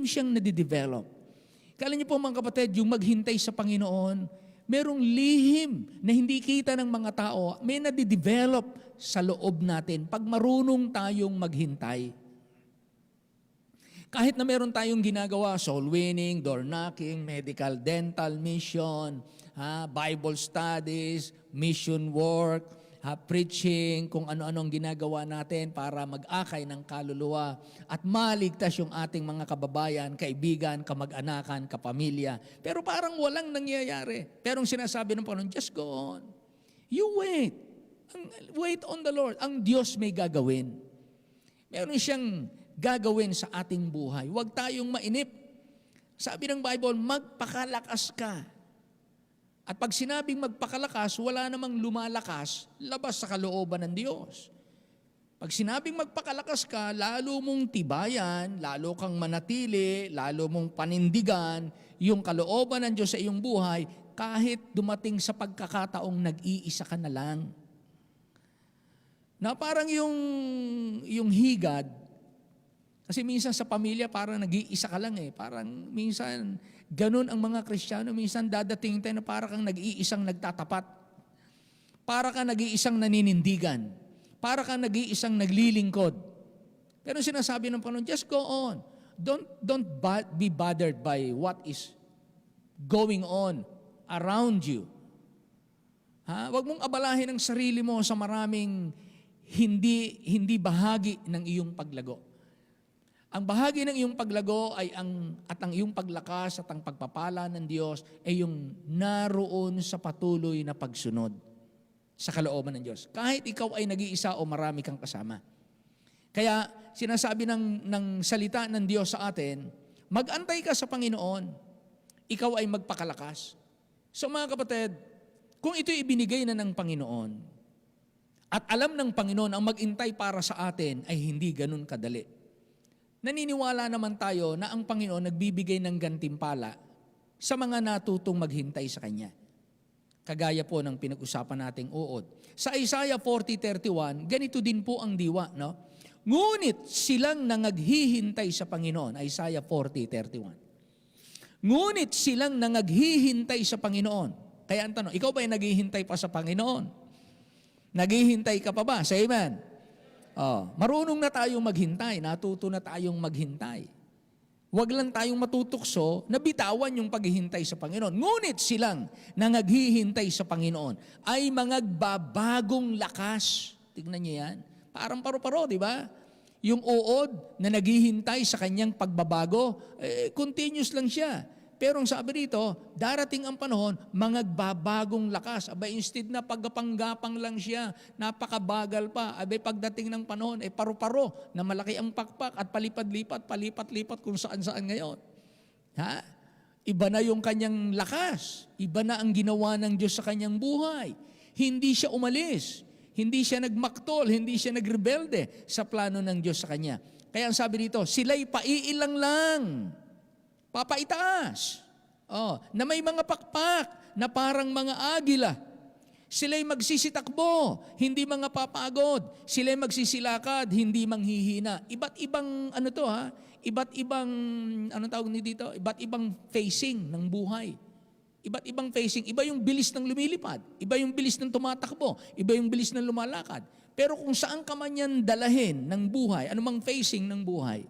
siyang nadidevelop. Kala niyo po mga kapatid, yung maghintay sa Panginoon, merong lihim na hindi kita ng mga tao, may nadidevelop sa loob natin pag marunong tayong maghintay. Kahit na meron tayong ginagawa, soul winning, door knocking, medical, dental, mission, Bible studies, mission work, preaching, kung ano-anong ginagawa natin para mag-akay ng kaluluwa at maligtas yung ating mga kababayan, kaibigan, kamag-anakan, kapamilya. Pero parang walang nangyayari. Pero ang sinasabi ng Panginoon, just go on. You wait. Wait on the Lord. Ang Diyos may gagawin. Meron siyang gagawin sa ating buhay. Huwag tayong mainip. Sabi ng Bible, magpakalakas ka. At pag sinabing magpakalakas, wala namang lumalakas labas sa kalooban ng Diyos. Pag sinabing magpakalakas ka, lalo mong tibayan, lalo kang manatili, lalo mong panindigan yung kalooban ng Diyos sa iyong buhay, kahit dumating sa pagkakataong nag-iisa ka na lang. Na parang yung higad, Kasi minsan sa pamilya parang nag-iisa ka lang eh. Parang minsan ganun ang mga Kristiyano. Minsan dadating tayo na parang kang nag-iisang nagtatapat. Para kang nag-iisang naninindigan. Para kang nag-iisang naglilingkod. Pero sinasabi ng Panginoon, just go on. Don't be bothered by what is going on around you. Huwag mong abalahin ang sarili mo sa maraming hindi bahagi ng iyong paglago. Ang bahagi ng iyong paglago ay ang iyong paglakas at ang pagpapala ng Diyos ay yung naroon sa patuloy na pagsunod sa kalooban ng Diyos. Kahit ikaw ay nag-iisa o marami kang kasama. Kaya sinasabi ng salita ng Diyos sa atin, mag-antay ka sa Panginoon, ikaw ay magpakalakas. So mga kapatid, kung ito'y ibinigay na ng Panginoon, at alam ng Panginoon ang mag-intay para sa atin ay hindi ganun kadali. Naniniwala naman tayo na ang Panginoon nagbibigay ng gantimpala sa mga natutong maghintay sa Kanya. Kagaya po ng pinag-usapan nating uod. Sa Isaiah 40:31, ganito din po ang diwa, no? Ngunit silang nangaghihintay sa Panginoon, Isaiah 40:31. Ngunit silang nangaghihintay sa Panginoon. Kaya ang tanong, ikaw ba ay naghihintay pa sa Panginoon? Naghihintay ka pa ba? Say amen. Marunong na tayong maghintay, natuto na tayong maghintay. Huwag lang tayong matutukso na bitawan yung paghihintay sa Panginoon. Ngunit silang nangaghihintay sa Panginoon ay magbabagong lakas. Tignan niyo yan. Parang paro-paro, di ba? Yung uod na naghihintay sa kanyang pagbabago, continuous lang siya. Pero ang sabi rito, darating ang panahon, magbabagong lakas. Abay, instead na paggapanggapang lang siya, napakabagal pa. Abay, pagdating ng panahon, paru-paro na malaki ang pakpak at palipat-lipat kung saan-saan ngayon. Iba na yung kanyang lakas. Iba na ang ginawa ng Diyos sa kanyang buhay. Hindi siya umalis. Hindi siya nagmaktol. Hindi siya nagrebelde sa plano ng Diyos sa kanya. Kaya ang sabi dito, sila'y paiilang lang. Papaitaas. Na may mga pakpak na parang mga agila. Sila'y magsisitakbo, hindi mga papagod. Sila'y magsisilakad, hindi manghihina. Iba't ibang Iba't ibang tawag ni dito? Iba't ibang facing ng buhay. Iba't ibang facing. Iba yung bilis ng lumilipad. Iba yung bilis ng tumatakbo. Iba yung bilis ng lumalakad. Pero kung saan ka man yan dalahin ng buhay, anumang facing ng buhay,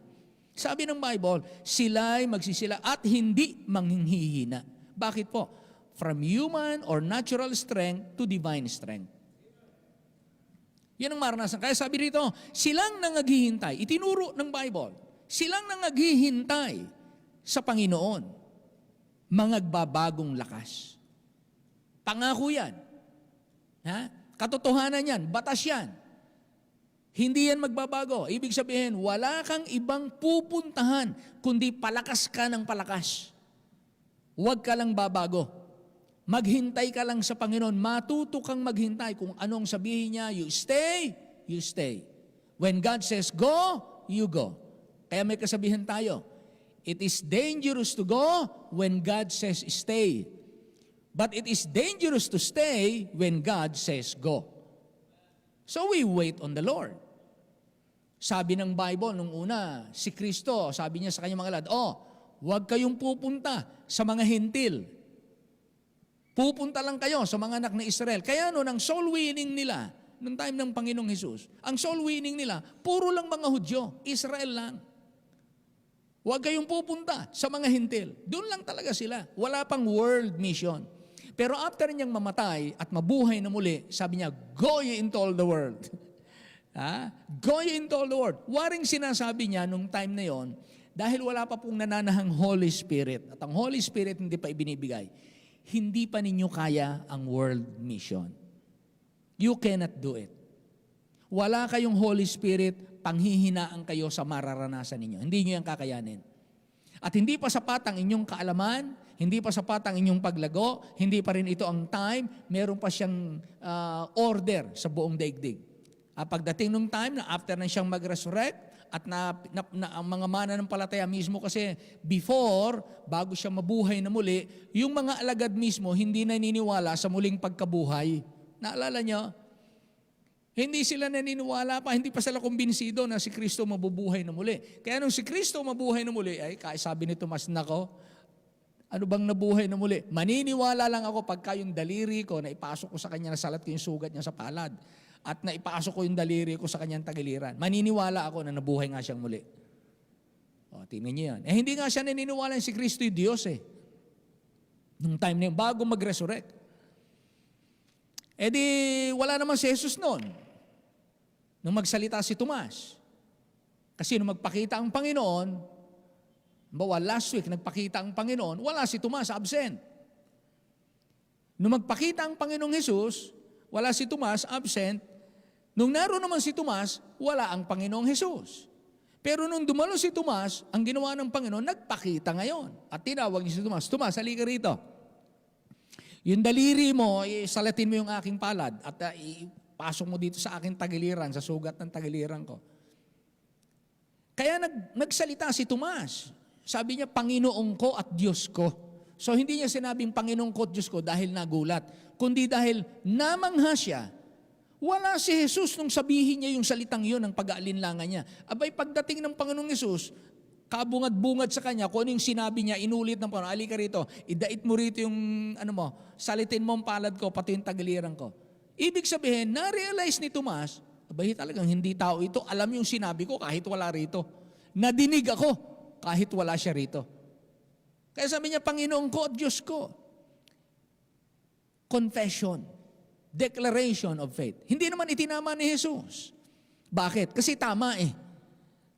sabi ng Bible, sila'y magsisila at hindi manghihina. Bakit po? From human or natural strength to divine strength. Yan ang maranasan. Kaya sabi rito, silang nangaghihintay. Itinuro ng Bible. Silang nangaghihintay sa Panginoon. Mangagbabagong lakas. Pangako yan. Katotohanan yan. Batas yan. Hindi yan magbabago. Ibig sabihin, wala kang ibang pupuntahan kundi palakas ka ng palakas. Huwag ka lang babago. Maghintay ka lang sa Panginoon. Matuto kang maghintay. Kung anong sabihin niya, you stay, you stay. When God says go, you go. Kaya may kasabihan tayo, it is dangerous to go when God says stay. But it is dangerous to stay when God says go. So we wait on the Lord. Sabi ng Bible nung una, si Kristo, sabi niya sa kanyang mga alad, huwag kayong pupunta sa mga hintil. Pupunta lang kayo sa mga anak na Israel. Kaya ang soul winning nila, nung time ng Panginoong Hesus, ang soul winning nila, puro lang mga Hudyo, Israel lang. Huwag kayong pupunta sa mga hintil. Doon lang talaga sila. Wala pang world mission. Pero after niyang mamatay at mabuhay na muli, sabi niya, go ye into all the world. Go ye into all the world. Waring sinasabi niya nung time na yon, dahil wala pa pong nananahang Holy Spirit, at ang Holy Spirit hindi pa ibinibigay, hindi pa ninyo kaya ang world mission. You cannot do it. Wala kayong Holy Spirit, panghihinaan kayo sa mararanasan ninyo. Hindi nyo yan kakayanin. At hindi pa sapat ang inyong kaalaman, hindi pa sapat ang inyong paglago, hindi pa rin ito ang time, meron pa siyang order sa buong daigdig. Pagdating nung time na after na siyang mag-resurrect, at ang mga mananampalataya mismo kasi before, bago siya mabuhay na muli, yung mga alagad mismo hindi naniniwala sa muling pagkabuhay. Naalala nyo? Hindi sila naniniwala pa, hindi pa sila kumbinsido na si Kristo mabubuhay na muli. Kaya nung si Kristo mabuhay na muli, ay sabi ni Tomas, nako, ano bang nabuhay na muli? Maniniwala lang ako pagka yung daliri ko na ipasok ko sa kanya, nasalat ko yung sugat niya sa palad, at na ipasok ko yung daliri ko sa kanyang tagiliran. Maniniwala ako na nabuhay nga siyang muli. O, tingnan niyo yan. Hindi nga siya naniniwala si Kristo yung Diyos Nung time na yun, bago mag-resurrect. Di wala naman si Jesus noon. Nung magsalita si Tomas. Kasi nung magpakita ang Panginoon, last week nagpakita ang Panginoon, wala si Tomas, absent. Nung magpakita ang Panginoong Jesus, wala si Tomas, absent. Nung naroon naman si Tomas, wala ang Panginoong Jesus. Pero nung dumalo si Tomas, ang ginawa ng Panginoon, nagpakita ngayon. At tinawag niya si Tomas, Tomas, halika rito. Yung daliri mo, salatin mo yung aking palad at ipasok mo dito sa aking tagiliran, sa sugat ng tagiliran ko. Kaya nagsalita si Tomas. Sabi niya, Panginoon ko at Diyos ko. So hindi niya sinabing Panginoon ko at Diyos ko dahil nagulat, kundi dahil namangha siya. Wala si Jesus nung sabihin niya yung salitang yun, ang pag-aalinlangan niya. Abay, pagdating ng Panginoong Jesus, kabungad-bungad sa kanya, kung ano yung sinabi niya, inulit ng Panginoon, alika rito, idait mo rito yung, salitin mo ang palad ko, pati yung tagiliran ko. Ibig sabihin, na-realize ni Tomas, abay talagang hindi tao ito, alam yung sinabi ko kahit wala rito. Nadinig ako kahit wala siya rito. Kaya sabi niya, Panginoon ko at Diyos ko. Confession, declaration of faith. Hindi naman itinama ni Jesus. Bakit? Kasi tama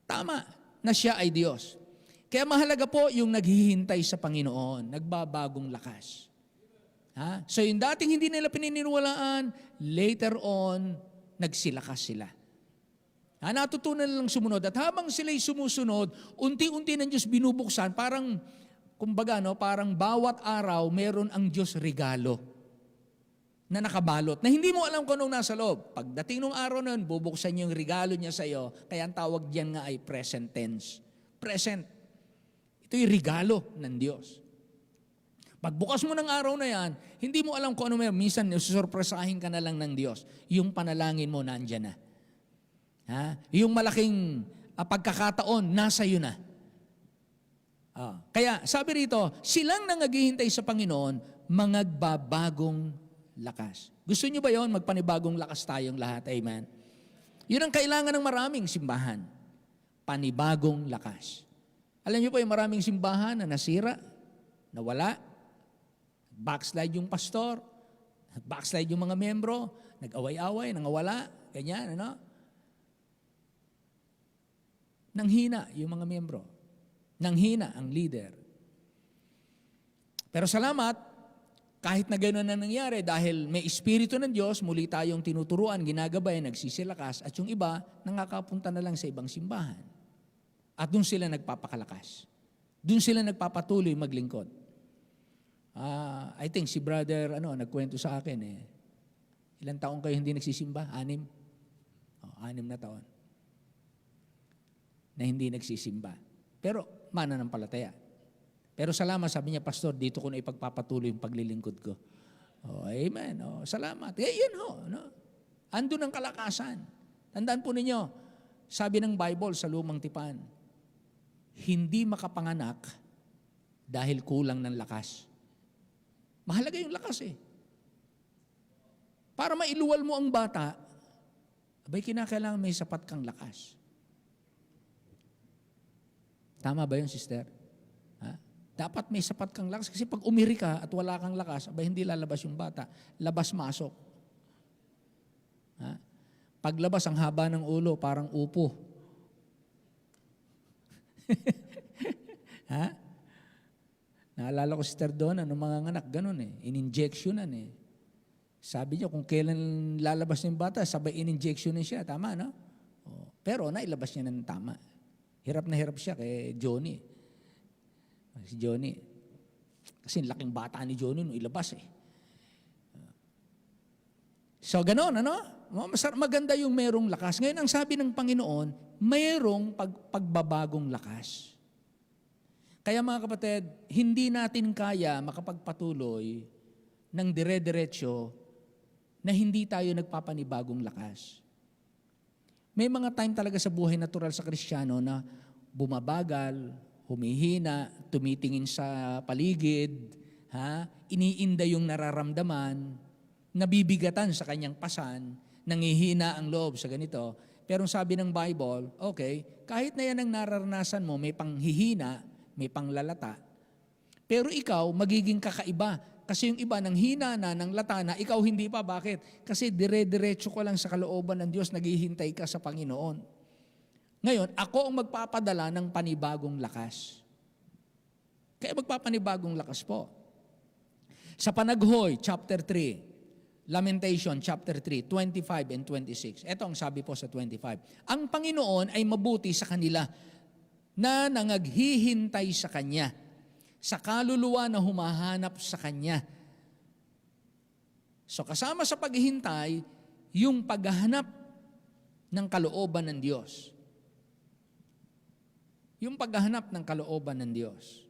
Tama na siya ay Diyos. Kaya mahalaga po yung naghihintay sa Panginoon, nagbabagong lakas. So yung dating hindi nila pininiwalaan, later on, nagsilakas sila. Natutunan nilang sumunod. At habang sila'y sumusunod, unti-unti ng Diyos binubuksan, parang, kumbaga, parang bawat araw, meron ang Diyos regalo na nakabalot, na hindi mo alam kung anong nasa loob. Pagdating ng araw na yun, bubuksan yung regalo niya sa iyo, kaya ang tawag diyan nga ay present tense. Present. Ito yung regalo ng Diyos. Pagbukas mo ng araw na yan, hindi mo alam kung ano meron. Minsan, susurpresahin ka na lang ng Diyos. Yung panalangin mo, nandyan na. Yung malaking pagkakataon, nasa iyo na. Kaya, sabi rito, silang nangaghihintay sa Panginoon, mangagbabagong lakas. Gusto niyo ba yon? Magpanibagong lakas tayong lahat. Amen? Yun ang kailangan ng maraming simbahan. Panibagong lakas. Alam niyo po, yung maraming simbahan na nasira, nawala, backslide yung pastor, backslide yung mga membro, nag-away-away, nangawala, ganyan, Nanghina yung mga membro. Nanghina ang leader. Pero salamat, kahit na gano'n na nangyari, dahil may Espiritu ng Diyos, muli tayong tinuturuan, ginagabay, nagsisilakas, at yung iba, nakakapunta na lang sa ibang simbahan. At doon sila nagpapakalakas. Doon sila nagpapatuloy maglingkod. I think si brother, nagkwento sa akin, ilang taon kayo hindi nagsisimba? 6? 6 na taon. Na hindi nagsisimba. Pero, mananampalataya. Pero salamat, sabi niya, Pastor, dito ko na ipagpapatuloy yung paglilingkod ko. Amen. Salamat. Yun Andun ang kalakasan. Tandaan po ninyo, sabi ng Bible sa Lumang Tipan, hindi makapanganak dahil kulang ng lakas. Mahalaga yung lakas Para mailuwal mo ang bata, abay kinakailangan may sapat kang lakas. Tama ba yun, sister? Dapat may sapat kang lakas. Kasi pag umiri ka at wala kang lakas, abay hindi lalabas yung bata. Labas-masok. Paglabas, ang haba ng ulo, parang upo. Naalala ko si Sister Donna, nung mga anak, ganun in-injectionan Sabi niya, kung kailan lalabas yung bata, sabay in-injectionan siya. Tama, no? Pero nailabas niya ng tama. Hirap na hirap siya kay Johnny. Si Johnny. Kasi laking bata ni Johnny nung ilabas So, gano'n, maganda yung merong lakas. Ngayon, ang sabi ng Panginoon, mayroong pagbabagong lakas. Kaya mga kapatid, hindi natin kaya makapagpatuloy ng dire-diretso na hindi tayo nagpapanibagong lakas. May mga time talaga sa buhay natural sa Kristiyano na bumabagal, humihina, tumitingin sa paligid, iniinda yung nararamdaman, nabibigatan sa kanyang pasan, nangihina ang loob sa ganito. Pero sabi ng Bible, okay, kahit na yan ang nararanasan mo, may panghihina, may panglalata, pero ikaw magiging kakaiba. Kasi yung iba nang hina na, nang lata na, ikaw hindi pa. Bakit? Kasi dire-diretso ko lang sa kalooban ng Diyos, naghihintay ka sa Panginoon. Ngayon, ako ang magpapadala ng panibagong lakas. Kaya magpapanibagong lakas po. Sa Panaghoy, chapter 3, Lamentation, chapter 3, 25 and 26. Ito ang sabi po sa 25. Ang Panginoon ay mabuti sa kanila na nangaghihintay sa Kanya, sa kaluluwa na humahanap sa Kanya. So kasama sa paghihintay, yung paghahanap ng kalooban ng Diyos. Yung paghahanap ng kalooban ng Diyos.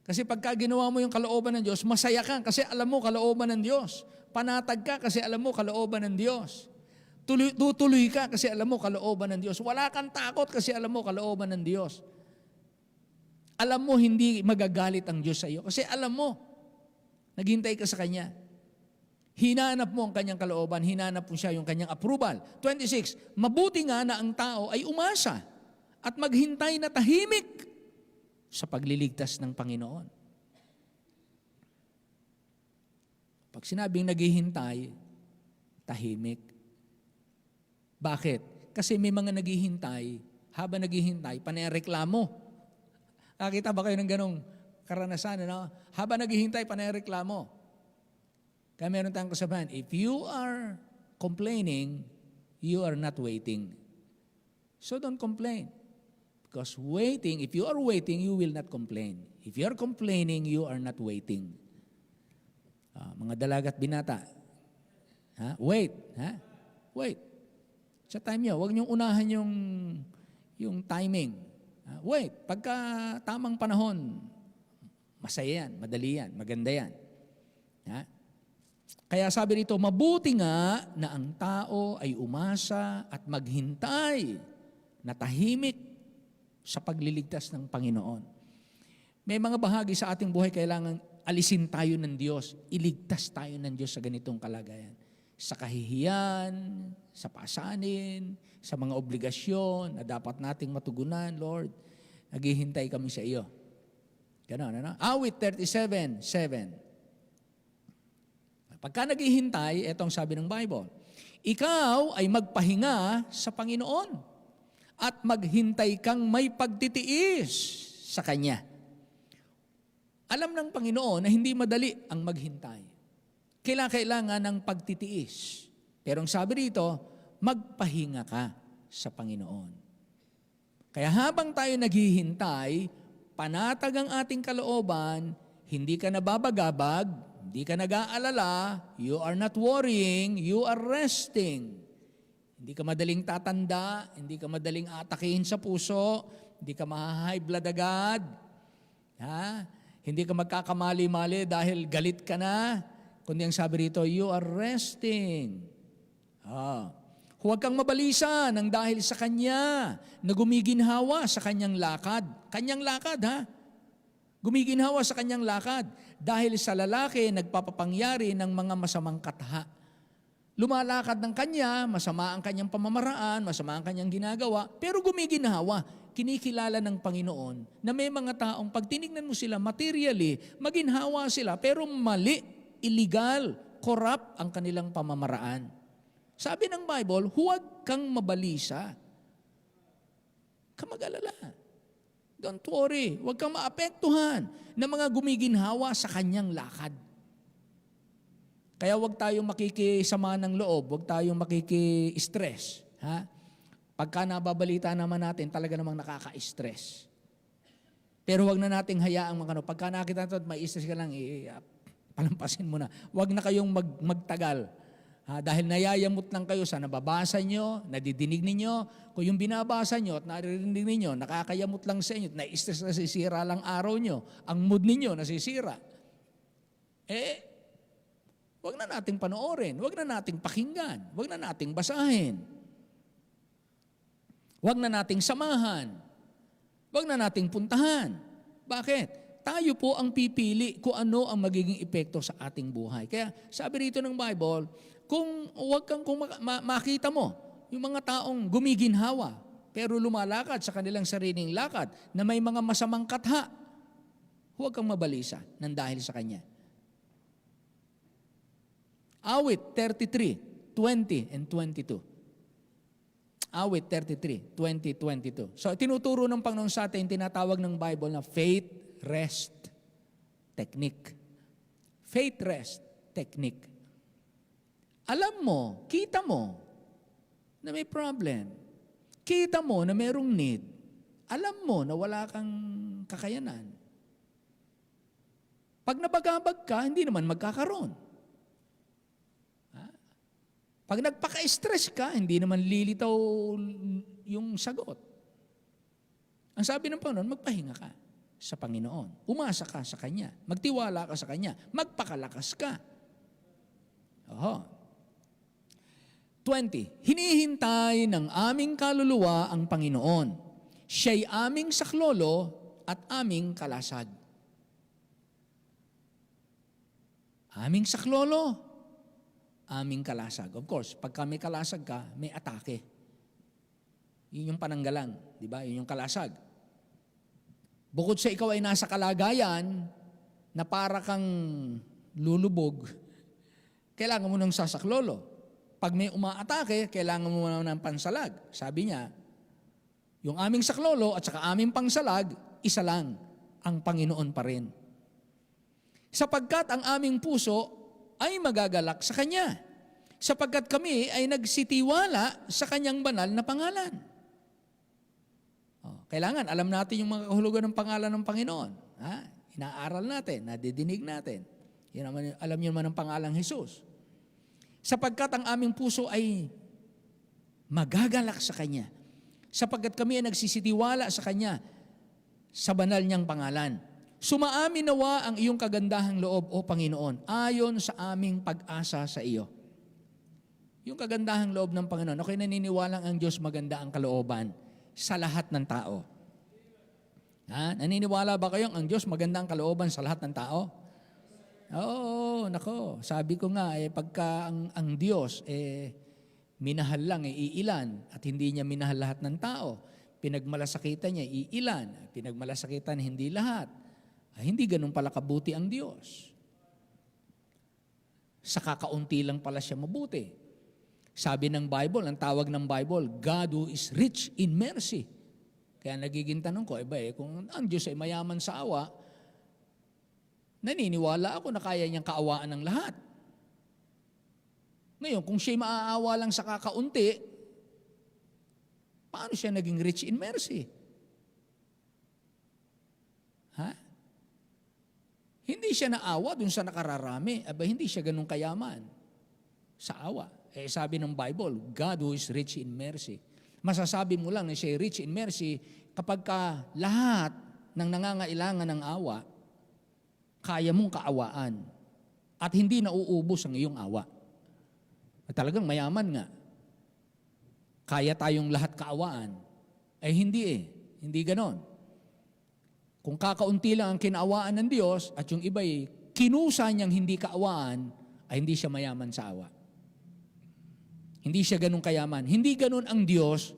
Kasi pagka ginawa mo yung kalooban ng Diyos, masaya ka kasi alam mo kalooban ng Diyos. Panatag ka kasi alam mo kalooban ng Diyos. Tutuloy ka kasi alam mo kalooban ng Diyos. Wala kang takot kasi alam mo kalooban ng Diyos. Alam mo hindi magagalit ang Diyos sa iyo kasi alam mo, naghintay ka sa Kanya. Hinanap mo ang Kanyang kalooban, hinanap mo siya yung Kanyang approval. 26, mabuti nga na ang tao ay umasa at maghintay na tahimik sa pagliligtas ng Panginoon. Pag sinabing naghihintay, tahimik. Bakit? Kasi may mga naghihintay, habang naghihintay, panareklamo. Nakita ba kayo ng ganong karanasan? Ano? Habang naghihintay, panareklamo. Kaya meron tayong kasabihan, if you are complaining, you are not waiting. So don't complain. Because waiting, if you are waiting, you will not complain. If you are complaining, you are not waiting. Mga dalagat binata, wait. Wait. Sa time nyo, huwag niyong unahan yung timing. Wait, pagka tamang panahon, masaya yan, madali yan, maganda yan. Kaya sabi rito, mabuti nga na ang tao ay umasa at maghintay na tahimik sa pagliligtas ng Panginoon. May mga bahagi sa ating buhay kailangan alisin tayo ng Diyos, iligtas tayo ng Diyos sa ganitong kalagayan. Sa kahihiyan, sa pasanin, sa mga obligasyon na dapat nating matugunan, Lord, naghihintay kami sa iyo. Ganon, ano? Awit 37:7. Pagka naghihintay, etong sabi ng Bible, ikaw ay magpahinga sa Panginoon at maghintay kang may pagtitiis sa Kanya. Alam ng Panginoon na hindi madali ang maghintay. Kailangan ng pagtitiis. Pero ang sabi rito, magpahinga ka sa Panginoon. Kaya habang tayo naghihintay, panatag ang ating kalooban, hindi ka nababagabag, hindi ka nag-aalala, you are not worrying, you are resting. Hindi ka madaling tatanda, hindi ka madaling atakihin sa puso, hindi ka ma-high blood agad, hindi ka magkakamali-mali dahil galit ka na, kundi ang sabi rito, you are resting. Huwag kang mabalisa ng dahil sa Kanya na gumiginhawa sa Kanyang lakad. Kanyang lakad, Gumiginhawa sa Kanyang lakad dahil sa lalaki nagpapapangyari ng mga masamang katha. Lumalakad ng Kanya, masama ang Kanyang pamamaraan, masama ang Kanyang ginagawa, pero gumiginhawa. Kinikilala ng Panginoon na may mga taong pag tinignan mo sila materially, maginhawa sila, pero mali, illegal, corrupt ang kanilang pamamaraan. Sabi ng Bible, huwag kang mabalisa. Huwag kang mag-alala. Don't worry. Huwag kang maapektuhan ng mga gumiginhawa sa kanyang lakad. Kaya huwag tayong makikisama ng loob, huwag tayong makiki-stress. Pagka nababalita naman natin, talaga namang nakaka-stress. Pero huwag na nating hayaang pagka nakita natin, may stress ka lang, palampasin mo na. Huwag na kayong magtagal. Dahil nayayamot lang kayo sa nababasa nyo, nadidinig ninyo, kung yung binabasa nyo at naririnig ninyo, nakakayamot lang sa inyo, at na-stress, nasisira lang araw nyo, ang mood ninyo nasisira. Huwag na nating panoorin, huwag na nating pakinggan, huwag na nating basahin. Huwag na nating samahan. Huwag na nating puntahan. Bakit? Tayo po ang pipili kung ano ang magiging epekto sa ating buhay. Kaya sabi rito ng Bible, kung makita mo yung mga taong gumiginhawa, pero lumalakad sa kanilang sariling lakad na may mga masamang katha, huwag kang mabalisa nang dahil sa kanya. Awit 33, 20 and 22. Awit 33, 20, 22. So tinuturo ng Panginoon sa atin, tinatawag ng Bible na faith rest technique. Faith rest technique. Alam mo, kita mo na may problem. Kita mo na mayroong need. Alam mo na wala kang kakayanan. Pag nabagabag ka, hindi naman magkakaroon. Pag nagpaka-stress ka, hindi naman lilitaw yung sagot. Ang sabi ng Panginoon, magpahinga ka sa Panginoon. Umasa ka sa Kanya. Magtiwala ka sa Kanya. Magpakalakas ka. Oho. 20. Hinihintay ng aming kaluluwa ang Panginoon. Siya'y aming saklolo at aming kalasag. Aming saklolo, aming kalasag. Of course, pag may kalasag ka, may atake. Yun yung pananggalang, di ba? Yun yung kalasag. Bukod sa ikaw ay nasa kalagayan na para kang lulubog, kailangan mo ng sasaklolo. Pag may umaatake, kailangan mo ng pansalag. Sabi niya, yung aming saklolo at saka aming pangsalag, isa lang, ang Panginoon pa rin. Sapagkat ang aming puso ay magagalak sa Kanya. Sapagkat kami ay nagsitiwala sa Kanyang banal na pangalan. Kailangan, alam natin yung mga kahulugan ng pangalan ng Panginoon. Inaaral natin, nadidinig natin. Alam niyo naman ang pangalang Jesus. Sapagkat ang aming puso ay magagalak sa Kanya. Sapagkat kami ay nagsisitiwala sa Kanya sa banal niyang pangalan. Sumaamin nawa ang iyong kagandahang loob, O Panginoon, ayon sa aming pag-asa sa iyo. Yung kagandahang loob ng Panginoon, ako'y naniniwalang ang Diyos maganda ang kalooban sa lahat ng tao. Naniniwala ba kayong ang Diyos maganda ang kalooban sa lahat ng tao? Oo, nako. Sabi ko nga, pagka ang Diyos, minahal lang, iilan, at hindi niya minahal lahat ng tao. Pinagmalasakitan niya, iilan. Pinagmalasakitan, hindi lahat. Hindi ganun pala kabuti ang Diyos. Sa kakaunti lang pala siya mabuti. Sabi ng Bible, ang tawag ng Bible, God who is rich in mercy. Kaya nagiging tanong ko, kung ang Diyos ay mayaman sa awa, naniniwala ako na kaya niyang kaawaan ng lahat. Ngayon, kung siya'y maaawa lang sa kakaunti, paano siya naging rich in mercy? Hindi siya naawa dun sa nakararami. Hindi siya ganun kayaman sa awa. Sabi ng Bible, God who is rich in mercy. Masasabi mo lang na siya rich in mercy kapag ka lahat ng nangangailangan ng awa, kaya mong kaawaan at hindi nauubos ang iyong awa. At talagang mayaman nga. Kaya tayong lahat kaawaan. Hindi Hindi ganon. Kung kakaunti lang ang kinaawaan ng Diyos at yung iba'y kinusa niyang hindi kaawaan, ay hindi siya mayaman sa awa. Hindi siya ganun kayaman. Hindi ganun ang Diyos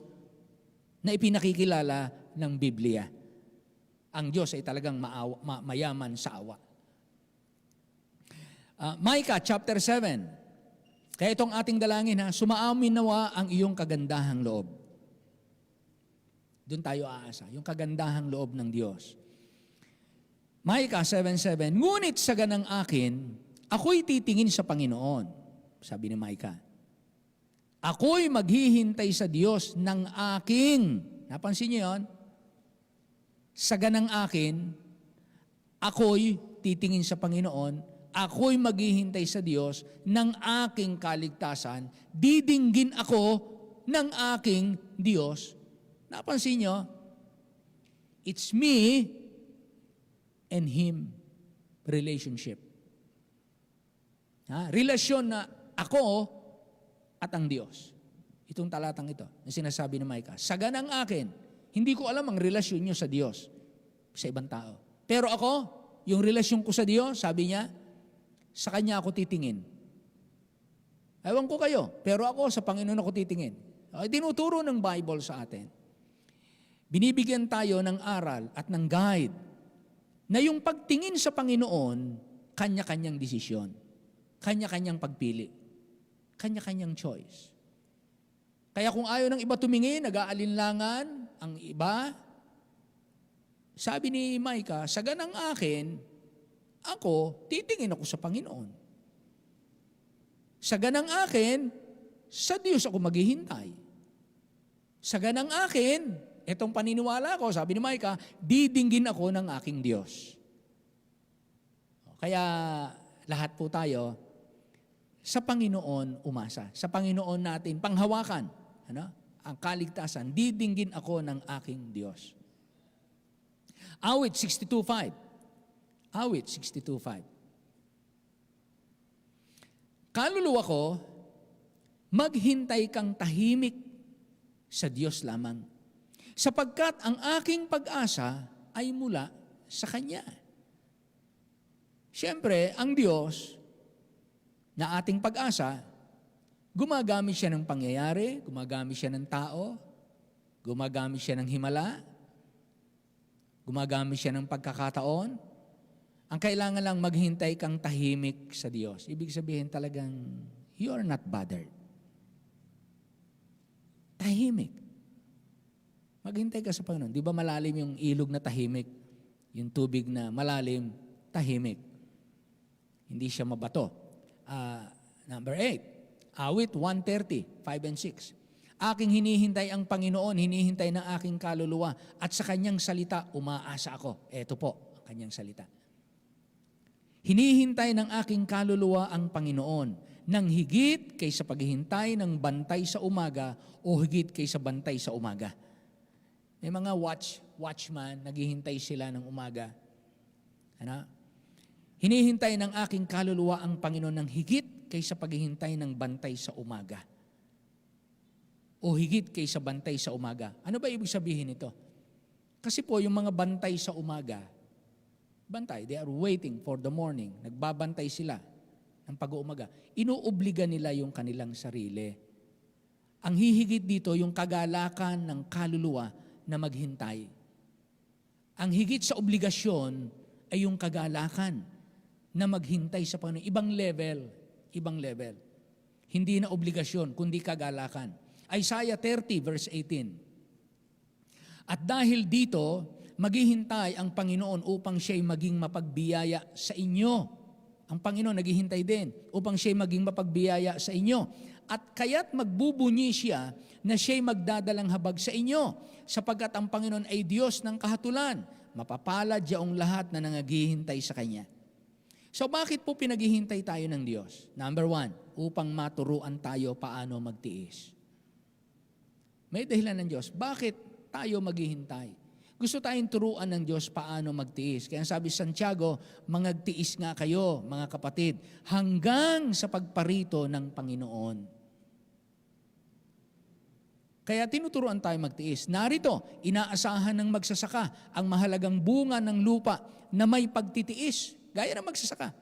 na ipinakikilala ng Biblia. Ang Diyos ay talagang mayaman sa awa. Micah chapter 7. Kaya itong ating dalangin, sumaamin nawa ang iyong kagandahang loob. Doon tayo aasa, yung kagandahang loob ng Diyos. Micah 7:7, ngunit sa ganang akin, ako'y titingin sa Panginoon. Sabi ni Micah. Ako'y maghihintay sa Diyos ng aking. Napansin niyo yun? Sa ganang akin, ako'y titingin sa Panginoon, ako'y maghihintay sa Diyos ng aking kaligtasan, didinggin ako ng aking Diyos. Napansin niyo? It's me and Him relationship. Relasyon na ako at ang Diyos. Itong talatang ito na sinasabi ni Micah. Saganang akin, hindi ko alam ang relasyon nyo sa Diyos, sa ibang tao. Pero ako, yung relasyon ko sa Diyos, sabi niya, sa Kanya ako titingin. Ewan ko kayo, pero ako sa Panginoon ako titingin. Tinuturo ng Bible sa atin. Binibigyan tayo ng aral at ng guide na yung pagtingin sa Panginoon, kanya-kanyang desisyon, kanya-kanyang pagpili, kanya-kanyang choice. Kaya kung ayaw ng iba tumingin, nag-aalinlangan ang iba, sabi ni Micah, sa ganang akin, ako, titingin ako sa Panginoon. Sa ganang akin, sa Diyos ako maghihintay. Sa ganang akin, itong paniniwala ko, sabi ni Micah, didinggin ako ng aking Diyos. Kaya lahat po tayo, sa Panginoon umasa. Sa Panginoon natin panghawakan. Ang kaligtasan, didinggin ako ng aking Diyos. Awit 62:5. Awit 62:5. Kaluluwa ko, maghintay kang tahimik sa Diyos lamang, sapagkat ang aking pag-asa ay mula sa Kanya. Siyempre, ang Diyos na ating pag-asa, gumagamit siya ng pangyayari, gumagamit siya ng tao, gumagamit siya ng himala, gumagamit siya ng pagkakataon. Ang kailangan lang maghintay kang tahimik sa Diyos. Ibig sabihin talagang, you are not bothered. Tahimik. Maghintay ka sa Panginoon. Di ba malalim yung ilog na tahimik? Yung tubig na malalim, tahimik. Hindi siya mabato. Number 8. Awit 130, 5 and 6. Aking hinihintay ang Panginoon, hinihintay ng aking kaluluwa, at sa Kanyang salita, umaasa ako. Ito po, ang Kanyang salita. Hinihintay ng aking kaluluwa ang Panginoon, nang higit kaysa paghihintay ng bantay sa umaga o higit kaysa bantay sa umaga. May mga watchman, naghihintay sila ng umaga. Hinihintay ng aking kaluluwa ang Panginoon ng higit kaysa paghihintay ng bantay sa umaga. O higit kaysa bantay sa umaga. Ano ba ibig sabihin nito? Kasi po yung mga bantay sa umaga, they are waiting for the morning. Nagbabantay sila ng pag-uumaga. Inuobliga nila yung kanilang sarili. Ang hihigit dito, yung kagalakan ng kaluluwa na maghintay. Ang higit sa obligasyon ay yung kagalakan na maghintay sa Panginoon. Ibang level. Hindi na obligasyon, kundi kagalakan. Isaiah 30 verse 18. At dahil dito, maghihintay ang Panginoon upang siya'y maging mapagbiyaya sa inyo. Ang Panginoon naghihintay din upang siya'y maging mapagbiyaya sa inyo. At kaya't magbubunyi siya na siya'y magdadalang habag sa inyo, sapagkat ang Panginoon ay Diyos ng kahatulan. Mapapalad yaong lahat na nangaghihintay sa Kanya. So bakit po pinaghihintay tayo ng Diyos? Number 1, upang maturuan tayo paano magtiis. May dahilan ng Diyos. Bakit tayo maghihintay? Gusto tayong turuan ng Diyos paano magtiis. Kaya sabi Santiago, mangagtiis nga kayo, mga kapatid, hanggang sa pagparito ng Panginoon. Kaya tinuturuan tayo magtiis. Narito, inaasahan ng magsasaka ang mahalagang bunga ng lupa na may pagtitiis. Gaya ng magsasaka.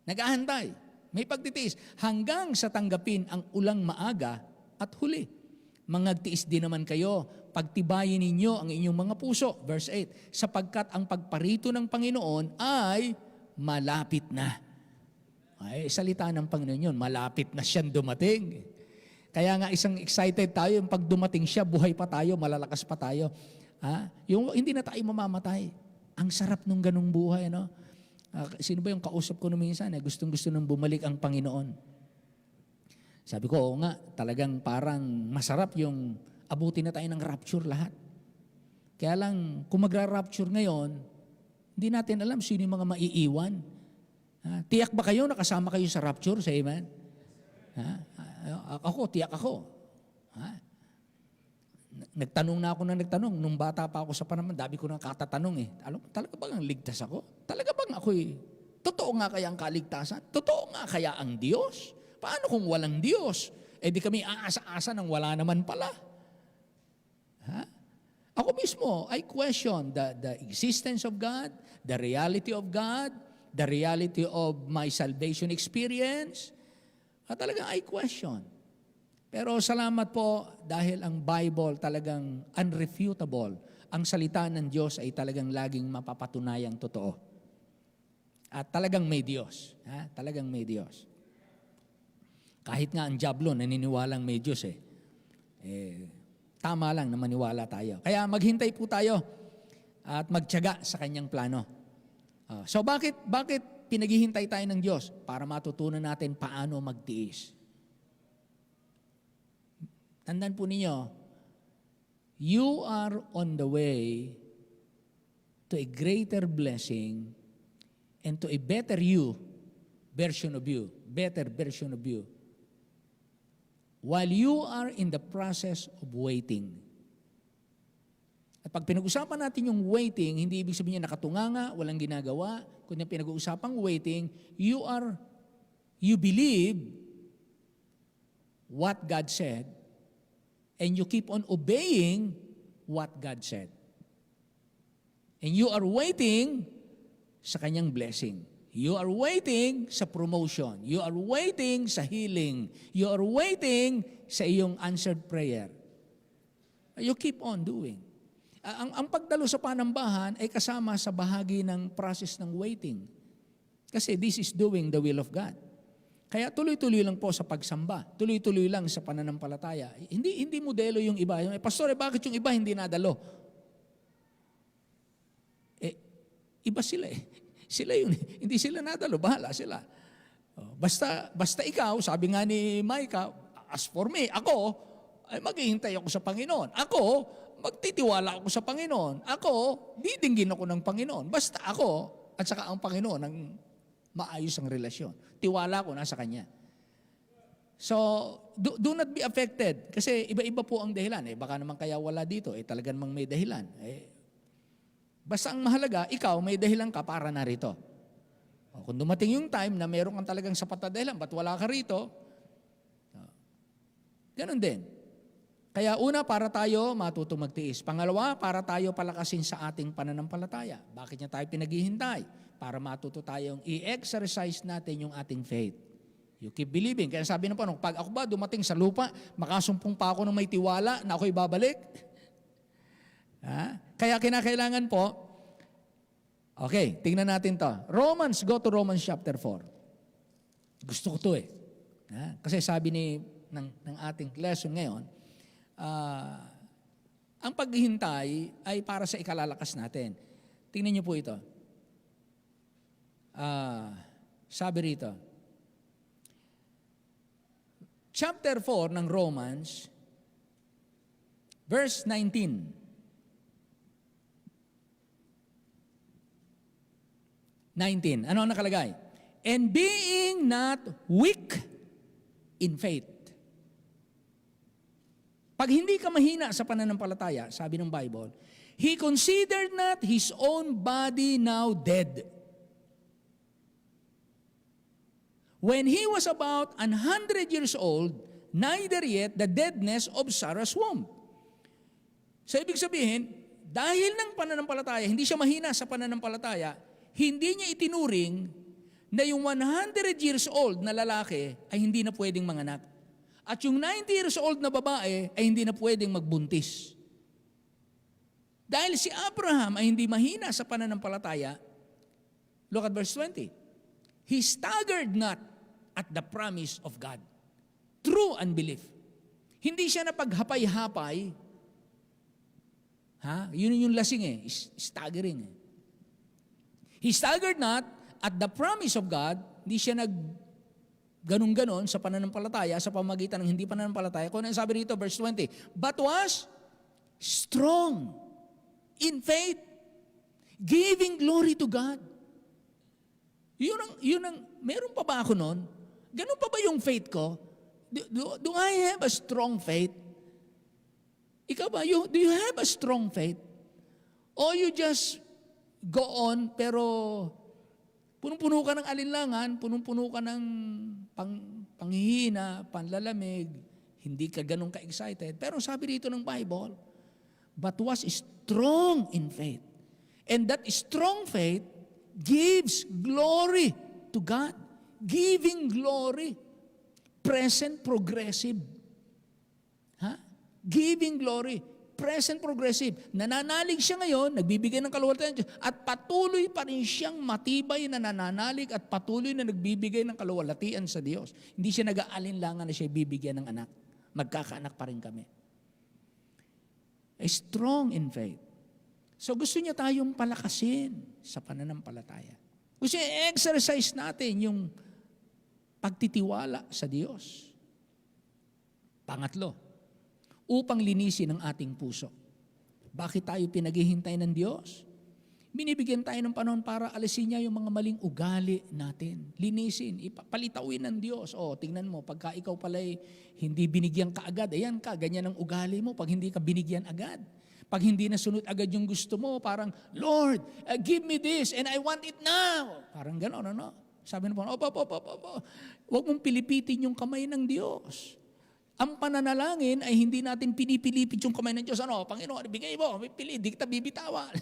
Nag-ahantay. May pagtitiis. Hanggang sa tanggapin ang ulang maaga at huli. Mangagtiis din naman kayo, pagtibayin ninyo ang inyong mga puso. Verse 8, sapagkat ang pagparito ng Panginoon ay malapit na. Ay, salita ng Panginoon yun, malapit na siyang dumating. Kaya nga isang excited tayo, yung pag dumating siya, buhay pa tayo, malalakas pa tayo. Yung hindi na tayo mamamatay. Ang sarap nung ganung buhay, no? Sino ba yung kausap ko minsan? Gustong-gusto nang bumalik ang Panginoon. Sabi ko, oo nga, talagang parang masarap yung abutin na tayo ng rapture lahat. Kaya lang, kung magra-rapture ngayon, hindi natin alam sino yung mga maiiwan. Tiyak ba kayo, nakasama kayo sa rapture? Say amen? Ako, tiyak ako. Nagtanong na ako nagtanong. Nung bata pa ako sa panahon, dami ko nang katatanong eh. Alam, talaga bang ligtas ako? Talaga bang ako'y, totoo nga kaya ang kaligtasan? Totoo nga kaya ang Diyos? Paano kung walang Diyos? di kami aasa-asa nang wala naman pala. Ha? Ako mismo, I question the existence of God, the reality of God, the reality of my salvation experience. At talagang I question. Pero salamat po dahil ang Bible talagang unrefutable. Ang salita ng Diyos ay talagang laging mapapatunayang totoo. At talagang may Diyos. Ha? Talagang may Diyos. Kahit nga ang diablo naniniwalang may Diyos tama lang na maniwala tayo. Kaya maghintay po tayo at magtiyaga sa kanyang plano. So bakit pinaghihintay tayo ng Diyos? Para matutunan natin paano magtiis. Tandaan po ninyo, you are on the way to a greater blessing and to a better version of you, better version of you. While you are in the process of waiting. At pag pinag-usapan natin yung waiting, hindi ibig sabihin niya nakatunganga, walang ginagawa. Kundi pinag-uusapang waiting, you believe what God said, and you keep on obeying what God said. And you are waiting sa kanyang blessing. You are waiting sa promotion. You are waiting sa healing. You are waiting sa iyong answered prayer. You keep on doing. Ang pagdalo sa panambahan ay kasama sa bahagi ng process ng waiting. Kasi this is doing the will of God. Kaya tuloy-tuloy lang po sa pagsamba. Tuloy-tuloy lang sa pananampalataya. Hindi modelo yung iba. Pastor, bakit yung iba hindi nadalo? Iba sila Sila yun. Hindi sila nadalo. Bahala sila. Basta ikaw, sabi nga ni Micah, as for me, ako, ay maghihintay ako sa Panginoon. Ako, magtitiwala ako sa Panginoon. Ako, didinggin ako ng Panginoon. Basta ako, at saka ang Panginoon, ang maayos ang relasyon. Tiwala ko nasa Kanya. So, do not be affected. Kasi iba-iba po ang dahilan. Baka naman kaya wala dito. Talagang mang may dahilan. Basta ang mahalaga, ikaw may dahilan ka para narito. Kung dumating yung time na meron kang talagang sapat na dahilan, ba't wala ka rito? Ganon din. Kaya una, para tayo matutong magtiis. Pangalawa, para tayo palakasin sa ating pananampalataya. Bakit niya tayo pinaghihintay? Para matuto tayong i-exercise natin yung ating faith. You keep believing. Kaya sabi ng Panginoon, pag ako ba dumating sa lupa, makasumpong pa ako ng may tiwala na ako'y babalik? Kaya kinakailangan po, okay, tingnan natin to. Go to Romans chapter 4. Gusto ko to Kasi sabi ng ating lesson ngayon, ang paghihintay ay para sa ikalalakas natin. Tingnan niyo po ito. Sabi rito, chapter 4 ng Romans, verse 19. 19. Ano ang nakalagay? And being not weak in faith. Pag hindi ka mahina sa pananampalataya, sabi ng Bible, he considered not his own body now dead. When he was about 100 years old, neither yet the deadness of Sarah's womb. So ibig sabihin, dahil ng pananampalataya, hindi siya mahina sa pananampalataya, hindi niya itinuring na yung 100 years old na lalaki ay hindi na pwedeng manganak. At yung 90 years old na babae ay hindi na pwedeng magbuntis. Dahil si Abraham ay hindi mahina sa pananampalataya, look at verse 20. He staggered not at the promise of God. True unbelief. Hindi siya napaghapay-hapay. Yun yung lasing staggering He staggered not at the promise of God. Hindi siya ganon-ganon sa pananampalataya sa pamagitan ng hindi pananampalataya. Kung ano sabi rito, verse 20, but was strong in faith, giving glory to God. Meron pa ba ako nun? Ganun pa ba yung faith ko? Do I have a strong faith? Ikaw ba, do you have a strong faith? Or you just go on, pero punong-puno ka ng alinlangan, punong-puno ka ng panghihina, panlalamig, Hindi ka ganun ka-excited. Pero sabi dito ng Bible, but was strong in faith. And that strong faith gives glory to God. Giving glory. Present progressive. Ha? Giving glory. Present progressive. Nananalig siya ngayon, nagbibigay ng kaluwalhatian ng Diyos, at patuloy pa rin siyang matibay na nananalig at patuloy na nagbibigay ng kaluwalhatian sa Diyos. Hindi siya nag-aalinlangan na siya bibigyan ng anak. Magkakaanak pa rin kami. Strong in faith. So gusto niya tayong palakasin sa pananampalataya. Gusto niya exercise natin yung pagtitiwala sa Diyos. Pangatlo, upang linisin ang ating puso. Bakit tayo pinaghihintay ng Diyos? Binibigyan tayo ng panahon para alisin niya yung mga maling ugali natin. Linisin, palitawin ng Diyos. O, tingnan mo, pagka ikaw pala'y hindi binigyan ka agad, ayan ka, ganyan ang ugali mo pag hindi ka binigyan agad. Pag hindi nasunod agad yung gusto mo, parang, Lord, give me this and I want it now. Parang gano'n, ano? Sabi ng Panginoon, huwag mong pilipitin yung kamay ng Diyos. Ang pananalangin ay hindi natin pinipilipit yung kamay ng Diyos. Ano, Panginoon, bigay mo, pili, di kita bibitawan.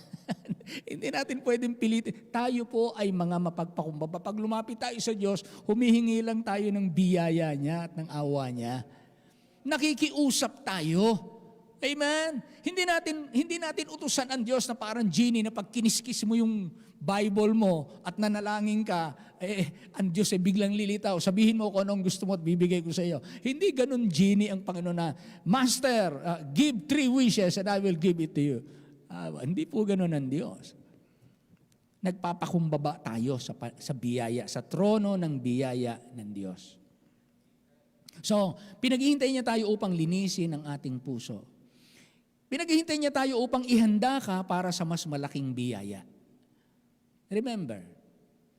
Hindi natin pwedeng pilitin. Tayo po ay mga mapagpakumbaba. Pag lumapit tayo sa Diyos, humihingi lang tayo ng biyaya niya at ng awa niya. Nakikiusap tayo. Amen? Hindi natin utusan ang Diyos na parang genie na pag kiniskis mo yung Bible mo at nanalangin ka, ang Diyos ay biglang lilitaw. Sabihin mo kung anong gusto mo at bibigay ko sa iyo. Hindi ganun genie ang Panginoon na, Master, give 3 wishes and I will give it to you. Hindi po ganun ang Diyos. Nagpapakumbaba tayo sa biyaya, sa trono ng biyaya ng Diyos. So, pinaghihintay niya tayo upang linisin ang ating puso. Pinaghihintay niya tayo upang ihanda ka para sa mas malaking biyaya. Remember,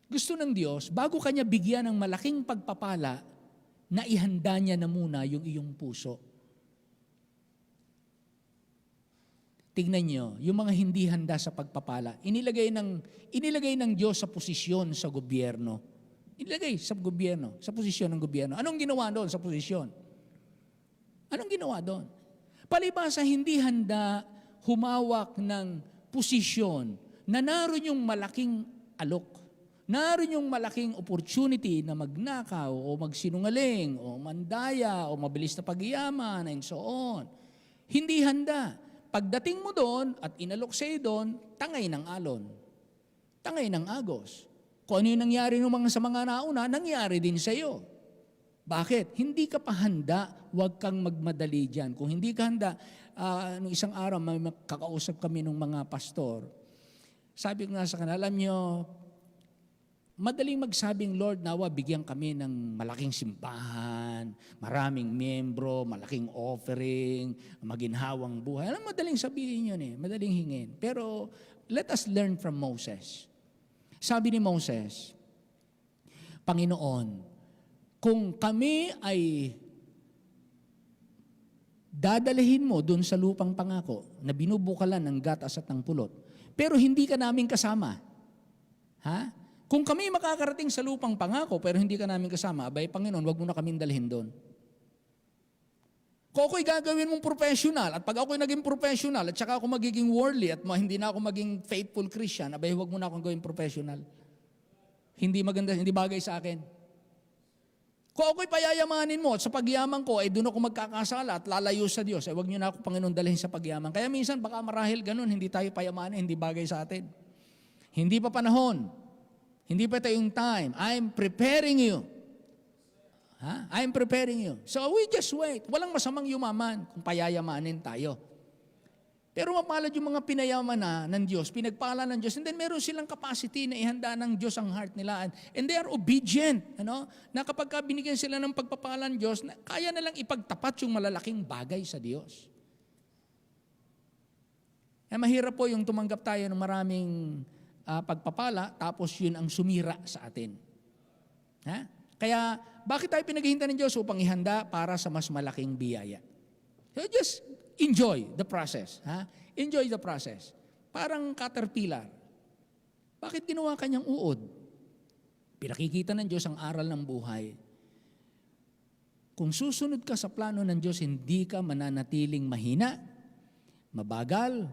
gusto ng Diyos, bago kanya bigyan ng malaking pagpapala, na ihanda niya na muna yung iyong puso. Tingnan niyo, yung mga hindi handa sa pagpapala, inilagay ng Diyos sa posisyon sa gobyerno. Inilagay sa gobyerno, sa posisyon ng gobyerno. Anong ginawa doon sa posisyon? Anong ginawa doon? Palibhasa hindi handa humawak ng posisyon na naroon yung malaking alok. Naroon yung malaking opportunity na magnakaw o magsinungaling o mandaya o mabilis na pagyaman and so on. Hindi handa. Pagdating mo doon at inalok sa'yo doon, tangay ng alon. Tangay ng agos. Kung ano yung nangyari sa mga nauna, nangyari din sa'yo. Bakit? Hindi ka pa handa, huwag kang magmadali dyan. Kung hindi ka handa, nung isang araw, may kakausap kami ng mga pastor. Sabi ko nga sa kanila, alam nyo, madaling magsabing, Lord, nawa bigyan kami ng malaking simbahan, maraming membro, malaking offering, maginhawang buhay. Alam, madaling sabihin yun madaling hingin. Pero let us learn from Moses. Sabi ni Moses, Panginoon, kung kami ay dadalahin mo dun sa lupang pangako na binubukalan ng gatas at ng pulot, pero hindi ka namin kasama, ha? Kung kami makakarating sa lupang pangako pero hindi ka namin kasama, abay Panginoon, wag mo na kaming dalhin doon. Kung ako'y gagawin mong professional at pag ako'y naging professional at saka ako magiging worldly at hindi na ako maging faithful Christian, abay wag mo na akong gawing professional. Hindi maganda, hindi bagay sa akin. Kung ako'y payayamanin mo at sa pagyaman ko, ay doon ako magkakasala at lalayo sa Diyos, ay wag niyo na ako, Panginoon, dalhin sa pagyaman. Kaya minsan, baka marahil ganun, hindi tayo payamanin, hindi bagay sa atin. Hindi pa panahon. Hindi pa ito yung time. I'm preparing you. I'm preparing you. So we just wait. Walang masamang yumaman kung payayamanin tayo. Pero mapalad yung mga pinayaman ng Diyos, pinagpala ng Diyos, and then meron silang capacity na ihanda ng Diyos ang heart nila. And they are obedient. Na kapag binigyan sila ng pagpapala ng Diyos, kaya na lang ipagtapat yung malalaking bagay sa Diyos. Mahirap po yung tumanggap tayo ng maraming pagpapala, tapos yun ang sumira sa atin. Kaya, bakit tayo pinaghihintay ng Diyos upang ihanda para sa mas malaking biyaya? So just enjoy the process. Enjoy the process. Parang caterpillar. Bakit ginawa kanyang uod? Pinakikita ng Diyos ang aral ng buhay. Kung susunod ka sa plano ng Diyos, hindi ka mananatiling mahina, mabagal,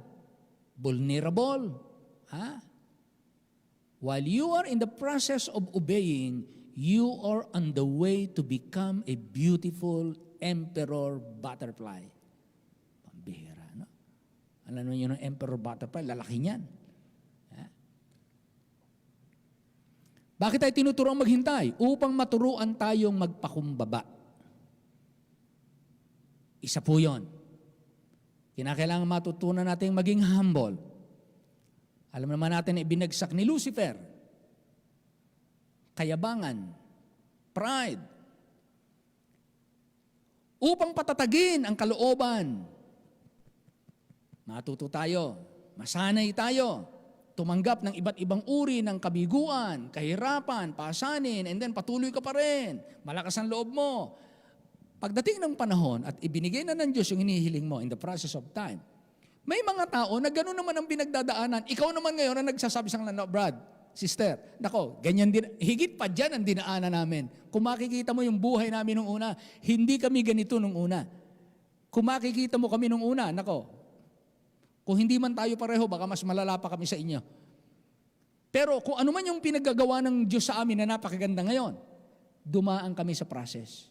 vulnerable. Ha? While you are in the process of obeying, you are on the way to become a beautiful emperor butterfly. Pambihira, no? Alam niyo ng emperor butterfly, lalaki niyan. Ha? Bakit tayo tinuturuan maghintay? Upang maturuan tayong magpakumbaba. Isa po yun. Kinakailangan matutunan natin maging humble. Alam naman natin na ibinagsak ni Lucifer. Kayabangan, pride. Upang patatagin ang kalooban. Matuto tayo, masanay tayo, tumanggap ng iba't ibang uri ng kabiguan, kahirapan, pasanin, and then patuloy ka pa rin. Malakas ang loob mo. Pagdating ng panahon at ibinigay na ng Diyos yung hinihiling mo in the process of time, may mga tao na gano'n naman ang pinagdadaanan. Ikaw naman ngayon na nagsasabi sa kanila, Brad, sister, nako, ganyan din, higit pa dyan ang dinaanan namin. Kung makikita mo yung buhay namin nung una, hindi kami ganito nung una. Kung makikita mo kami nung una, nako, kung hindi man tayo pareho, baka mas malala pa kami sa inyo. Pero kung ano man yung pinaggagawa ng Diyos sa amin na napakaganda ngayon, dumaan kami sa process.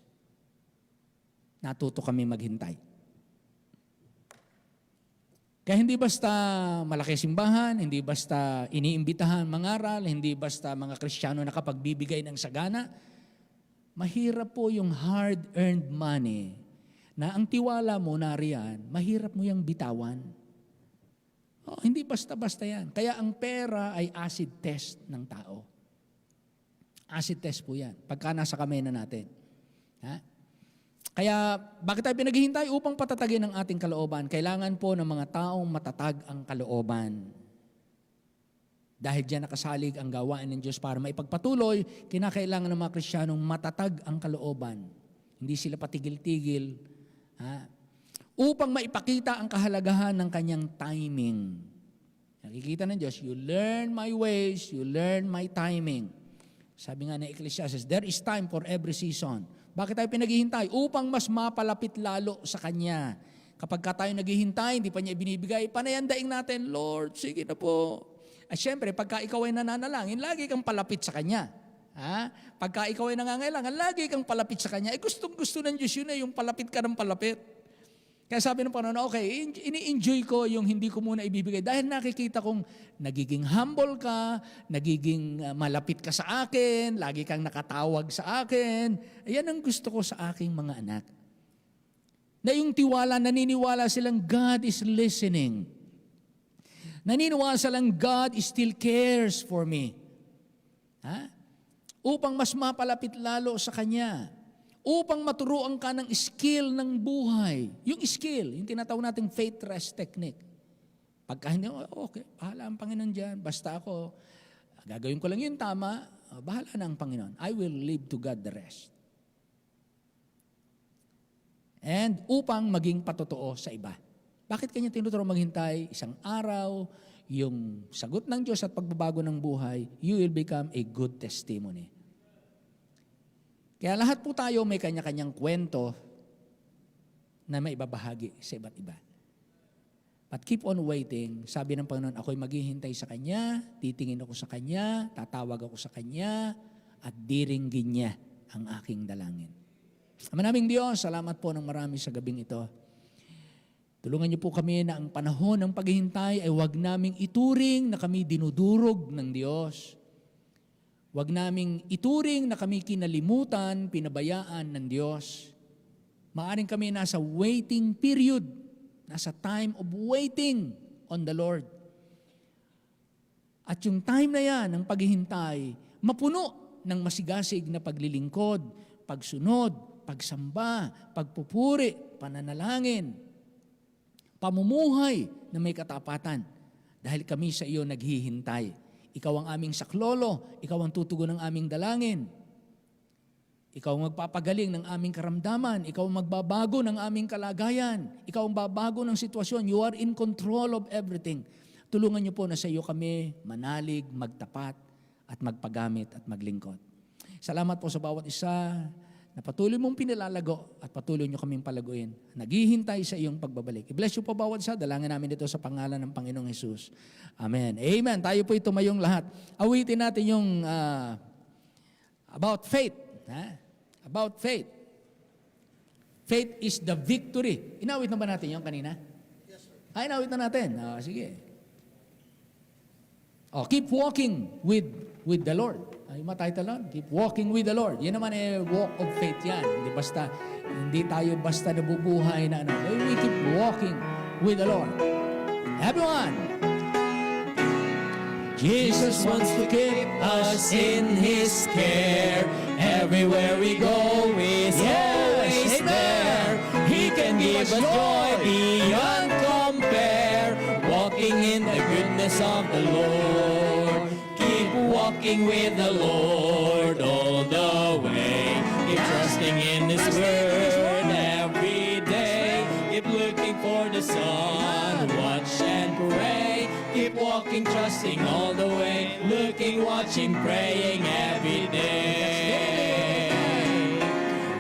Natuto kami maghintay. Kaya hindi basta malaki simbahan, hindi basta iniimbitahan mangaral, hindi basta mga Kristiyano na kapagbibigay ng sagana. Mahirap po yung hard-earned money na ang tiwala mo nariyan, mahirap mo yung bitawan. Oh, hindi basta-basta yan. Kaya ang pera ay acid test ng tao. Acid test po yan, pagka nasa kamay na natin. Ha? Kaya, bakit tayo pinaghihintay? Upang patatagin ang ating kalooban. Kailangan po ng mga taong matatag ang kalooban. Dahil diyan nakasalig ang gawain ng Diyos para maipagpatuloy, kinakailangan ng mga Kristiyanong matatag ang kalooban. Hindi sila patigil-tigil. Ha? Upang maipakita ang kahalagahan ng kanyang timing. Nakikita ng Diyos, you learn my ways, you learn my timing. Sabi nga ng Ecclesiastes, there is time for every season. Bakit tayo pinaghihintay? Upang mas mapalapit lalo sa Kanya. Kapag ka tayo naghihintay, hindi pa niya ibinibigay, panayandaing natin, Lord, sige na po. At syempre, pagka ikaw ay nananalangin, lagi kang palapit sa Kanya. Ha? Pagka ikaw ay nangangailangan, lagi kang palapit sa Kanya. Gustong-gusto ng Diyos yun yung palapit ka ng palapit. Kaya sabi ng Panginoon, okay, ini-enjoy ko yung hindi ko muna ibibigay dahil nakikita kong nagiging humble ka, nagiging malapit ka sa akin, lagi kang nakatawag sa akin. Ayan ang gusto ko sa aking mga anak. Na yung tiwala, naniniwala silang God is listening. Naniniwala silang God still cares for me. Ha? Upang mas mapalapit lalo sa Kanya. Upang maturuan ka ng skill ng buhay. Yung skill, yung tinatawag nating faith rest technique. Pagka hindi, okay, bahala ang Panginoon dyan. Basta ako, gagawin ko lang yung tama, bahala na ang Panginoon. I will leave to God the rest. And upang maging patotoo sa iba. Bakit kanya tinuturuan maghintay? Isang araw, yung sagot ng Diyos at pagbabago ng buhay, you will become a good testimony. Kaya lahat po tayo may kanya-kanyang kwento na may ibabahagi sa iba't iba. But keep on waiting. Sabi ng Panginoon, ako'y maghihintay sa Kanya, titingin ako sa Kanya, tatawag ako sa Kanya, at diringgin niya ang aking dalangin. Ama naming Diyos, salamat po ng marami sa gabing ito. Tulungan niyo po kami na ang panahon ng paghihintay ay huwag naming ituring na kami dinudurog ng Diyos. Huwag naming ituring na kami kinalimutan, pinabayaan ng Diyos. Maaring kami nasa waiting period, nasa time of waiting on the Lord. At yung time na yan, ng paghihintay, mapuno ng masigasig na paglilingkod, pagsunod, pagsamba, pagpupuri, pananalangin, pamumuhay na may katapatan dahil kami sa iyo naghihintay. Ikaw ang aming saklolo, ikaw ang tutugon ng aming dalangin. Ikaw ang magpapagaling ng aming karamdaman, ikaw ang magbabago ng aming kalagayan, ikaw ang babago ng sitwasyon. You are in control of everything. Tulungan niyo po na sa iyo kami manalig, magtapat, at magpagamit at maglingkod. Salamat po sa bawat isa na patuloy mong pinalalago at patuloy nyo kaming palaguin. Naghihintay sa iyong pagbabalik. I-bless you po bawat isa. Dalangin namin ito sa pangalan ng Panginoong Jesus. Amen. Amen. Tayo po tumayong lahat. Awitin natin yung about faith. About faith. Faith is the victory. Inawit na ba natin yung kanina? Yes, sir. Inawit na natin. Sige. Keep walking with the Lord. Ay, matitle lang. Keep walking with the Lord. Yan naman walk of faith yan. Hindi tayo basta nabubuhay na ano. We keep walking with the Lord. Everyone. Jesus wants to keep us in His care. Everywhere we go is always there. He can give us joy beyond compare. Walking in the goodness of the Lord. Keep walking with the Lord all the way. Keep trusting in His word every day. Keep looking for the sun. Watch and pray. Keep walking, trusting all the way. Looking, watching, praying every day.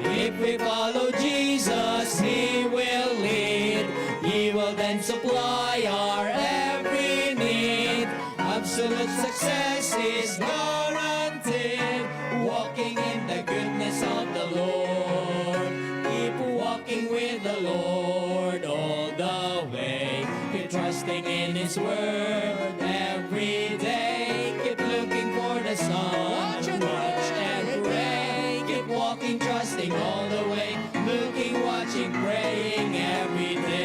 If we follow Jesus, He will lead. He will then supply our every need. Absolute success is guaranteed. Walking in the goodness of the Lord. Keep walking with the Lord all the way. Keep trusting in His word every day. Keep looking for the sun. Watch and pray. Keep walking, trusting all the way. Looking, watching, praying every day.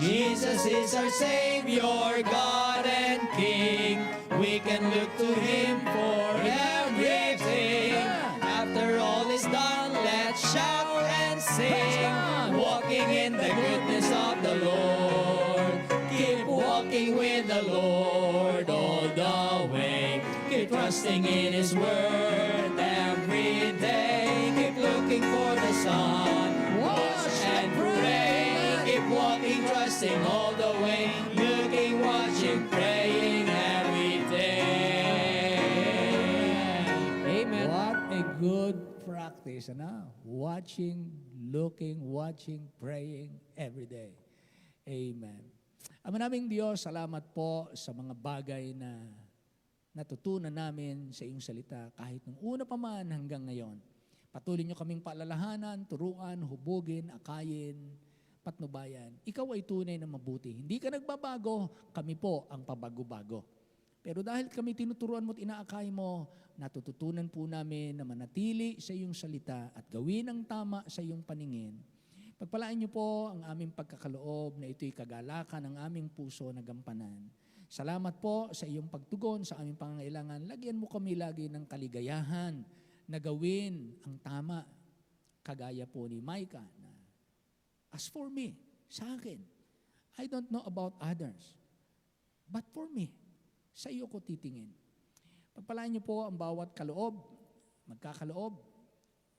Jesus is our Savior, God and King. We can look to Him for everything. After all is done, let's shout and sing. Walking in the goodness of the Lord. Keep walking with the Lord all the way. Keep trusting in His word every day. Keep looking for the sun. Watch and pray. Keep walking, trusting all the way. Looking, watching, praying every day. Amen. What a good practice. Watching, looking, watching, praying every day. Amen. Ama naming Diyos, salamat po sa mga bagay na natutunan namin sa iyong salita kahit nung una pa man hanggang ngayon. Patuloy niyo kaming paalalahanan, turuan, hubugin, akayin, patnubayan. Ikaw ay tunay na mabuti. Hindi ka nagbabago, kami po ang pabago-bago. Pero dahil kami tinuturuan mo at inaakay mo, natututunan po namin na manatili sa iyong salita at gawin ang tama sa iyong paningin. Pagpalaan niyo po ang aming pagkakaloob na ito'y kagalakan ng aming puso na gampanan. Salamat po sa iyong pagtugon sa aming pangangailangan. Lagyan mo kami lagi ng kaligayahan na gawin ang tama. Kagaya po ni Micah na, as for me, sa akin, I don't know about others. But for me, sa iyo ko titingin. Pagpalaan niyo po ang bawat kaloob, magkakaloob,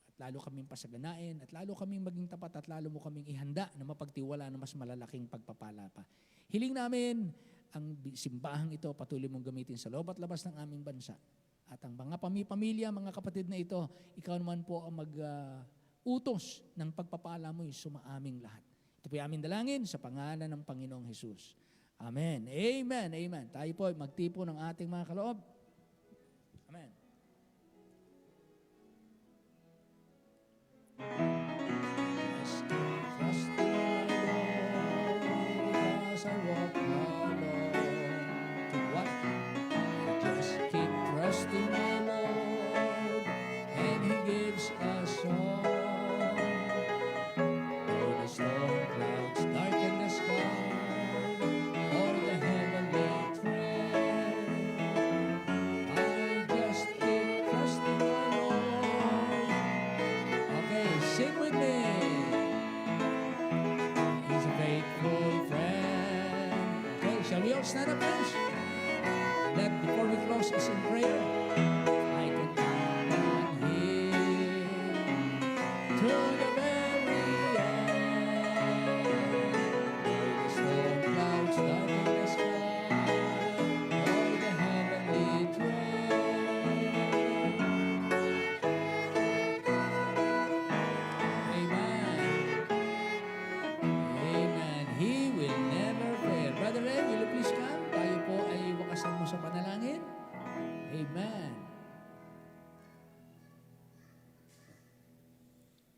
at lalo kaming pasaganain, at lalo kaming maging tapat, at lalo mo kaming ihanda na mapagtiwala na mas malalaking pagpapala pa. Hiling namin ang simbahang ito patuloy mong gamitin sa loob at labas ng aming bansa. At ang mga pamilya, mga kapatid na ito, ikaw naman po ang mag-utos ng pagpapala mo'y sumaaming lahat. Ito po aming dalangin sa pangalan ng Panginoong Jesus. Amen. Amen. Amen. Tayo po magtipo ng ating mga kaloob. Amen. As I walk along, keep what? Just keep trusting my Lord, and He gives us all. Though the storm clouds darken the sky, or the heavenly thread, I just keep trusting my Lord. Okay, sing with me. He's a faithful friend. Okay, shall we all stand up, friends? Before we close us in prayer, I can count on Him to the very end. Though the storm clouds darken the sky, or the heavenly thread,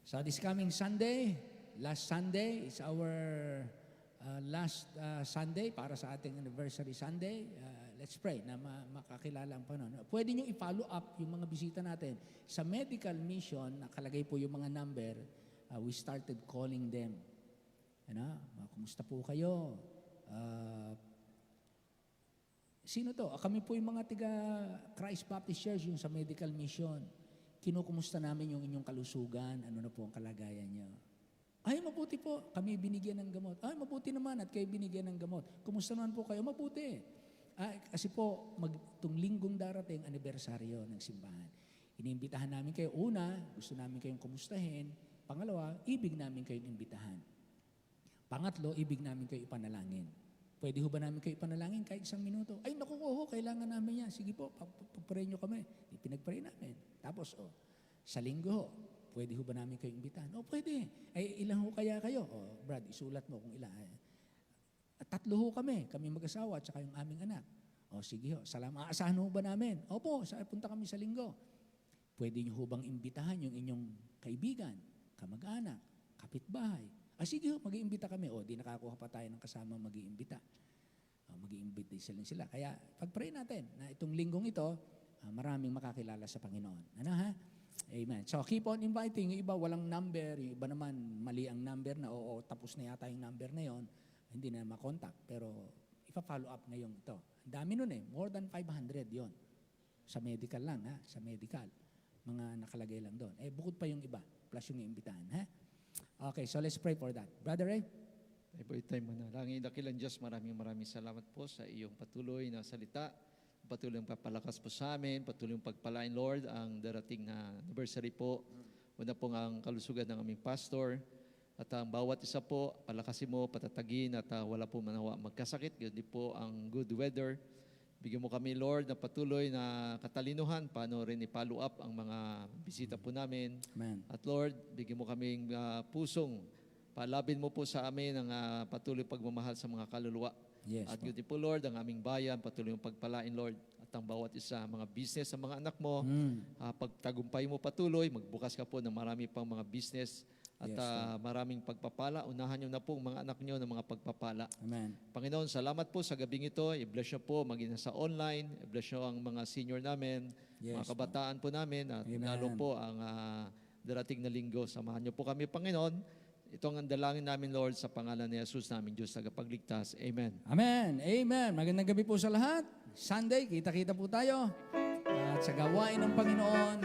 So this coming Sunday, last Sunday is our last Sunday para sa ating anniversary Sunday. Let's pray na makakilala ang Panginoon. Pwede nyo i-follow up yung mga bisita natin. Sa medical mission, nakalagay po yung mga number, we started calling them. Ano? Kumusta po kayo? Sino to? Kami po yung mga tiga Christ Baptist Church, yung sa medical mission. Kinukumusta namin yung inyong kalusugan, ano na po ang kalagayan nyo. Ay, mabuti po. Kami binigyan ng gamot. Ay, mabuti naman at kayo binigyan ng gamot. Kumusta naman po kayo? Mabuti. Kasi po, itong linggong darating, anibersaryo ng simbahan. Iniimbitahan namin kayo. Una, gusto namin kayong kumustahin. Pangalawa, ibig namin kayong imbitahan. Pangatlo, ibig namin kayo ipanalangin. Pwede ho ba namin kayo ipanalangin kahit 1 minuto? Ay, naku ho, kailangan namin yan. Sige po, pagpray nyo kami. Pinagpray namin. Tapos, sa linggo ho, pwede ho ba namin kayo imbitahan? Pwede. Ay, ilan ho kaya kayo? Brad, isulat mo kung ilan. 3 ho kami mag-asawa at saka yung aming anak. Sige ho, salamat. Aasahan ho ba namin? Opo, punta kami sa linggo. Pwede nyo ho bang imbitahan yung inyong kaibigan, kamag-anak, kapitbahay? Sige ho, mag-iimbita kami. Di nakakuha pa tayo ng kasama mag-iimbita. Mag-iimbita sila. Kaya pag-pray natin na itong linggong ito, maraming makakilala sa Panginoon. Ano ha? Amen. So keep on inviting. Yung iba walang number, yung iba naman mali ang number na tapos na yata yung number na yon. Hindi na makontak, pero ipa-follow up ngayong ito. Ang dami nun more than 500 yon. Sa medical lang, ha? Sa medical. Mga nakalagay lang doon. Bukod pa yung iba, plus yung iimbitahan, ha? Okay, so let's pray for that. Brother Ray? Tayo muna. Langin dakilang Diyos, maraming salamat po sa iyong patuloy na salita. Patuloy ang papalakas po sa amin, patuloy ang pagpalain, Lord, ang darating na anniversary po. Una po ang kalusugan ng aming pastor. At ang bawat isa po, palakasin mo, patatagin, at wala po manawa magkasakit. Ganyan po ang good weather. Bigyan mo kami, Lord, na patuloy na katalinuhan, paano rin i-follow up ang mga bisita po namin. Amen. At Lord, bigyan mo kaming pusong, palabin mo po sa amin ang patuloy pagmamahal sa mga kaluluwa. Yes, At po. yun din po, Lord, ang aming bayan, patuloy yung pagpalain, Lord. At ang bawat isa, mga business sa mga anak mo, pagtagumpay mo patuloy, magbukas ka po ng marami pang mga business. At Yes, maraming pagpapala. Unahan nyo na po mga anak nyo ng mga pagpapala. Amen. Panginoon, salamat po sa gabing ito. I-bless nyo po maging sa online. I-bless nyo ang mga senior namin, Yes, mga kabataan po namin. At Amen. lalo po ang darating na linggo. Samahan nyo po kami, Panginoon. Ito ang dalangin namin, Lord, sa pangalan ni Jesus namin, Diyos tagapagligtas. Amen. Amen. Amen. Magandang gabi po sa lahat. Sunday, kita-kita po tayo. At sa gawain ng Panginoon,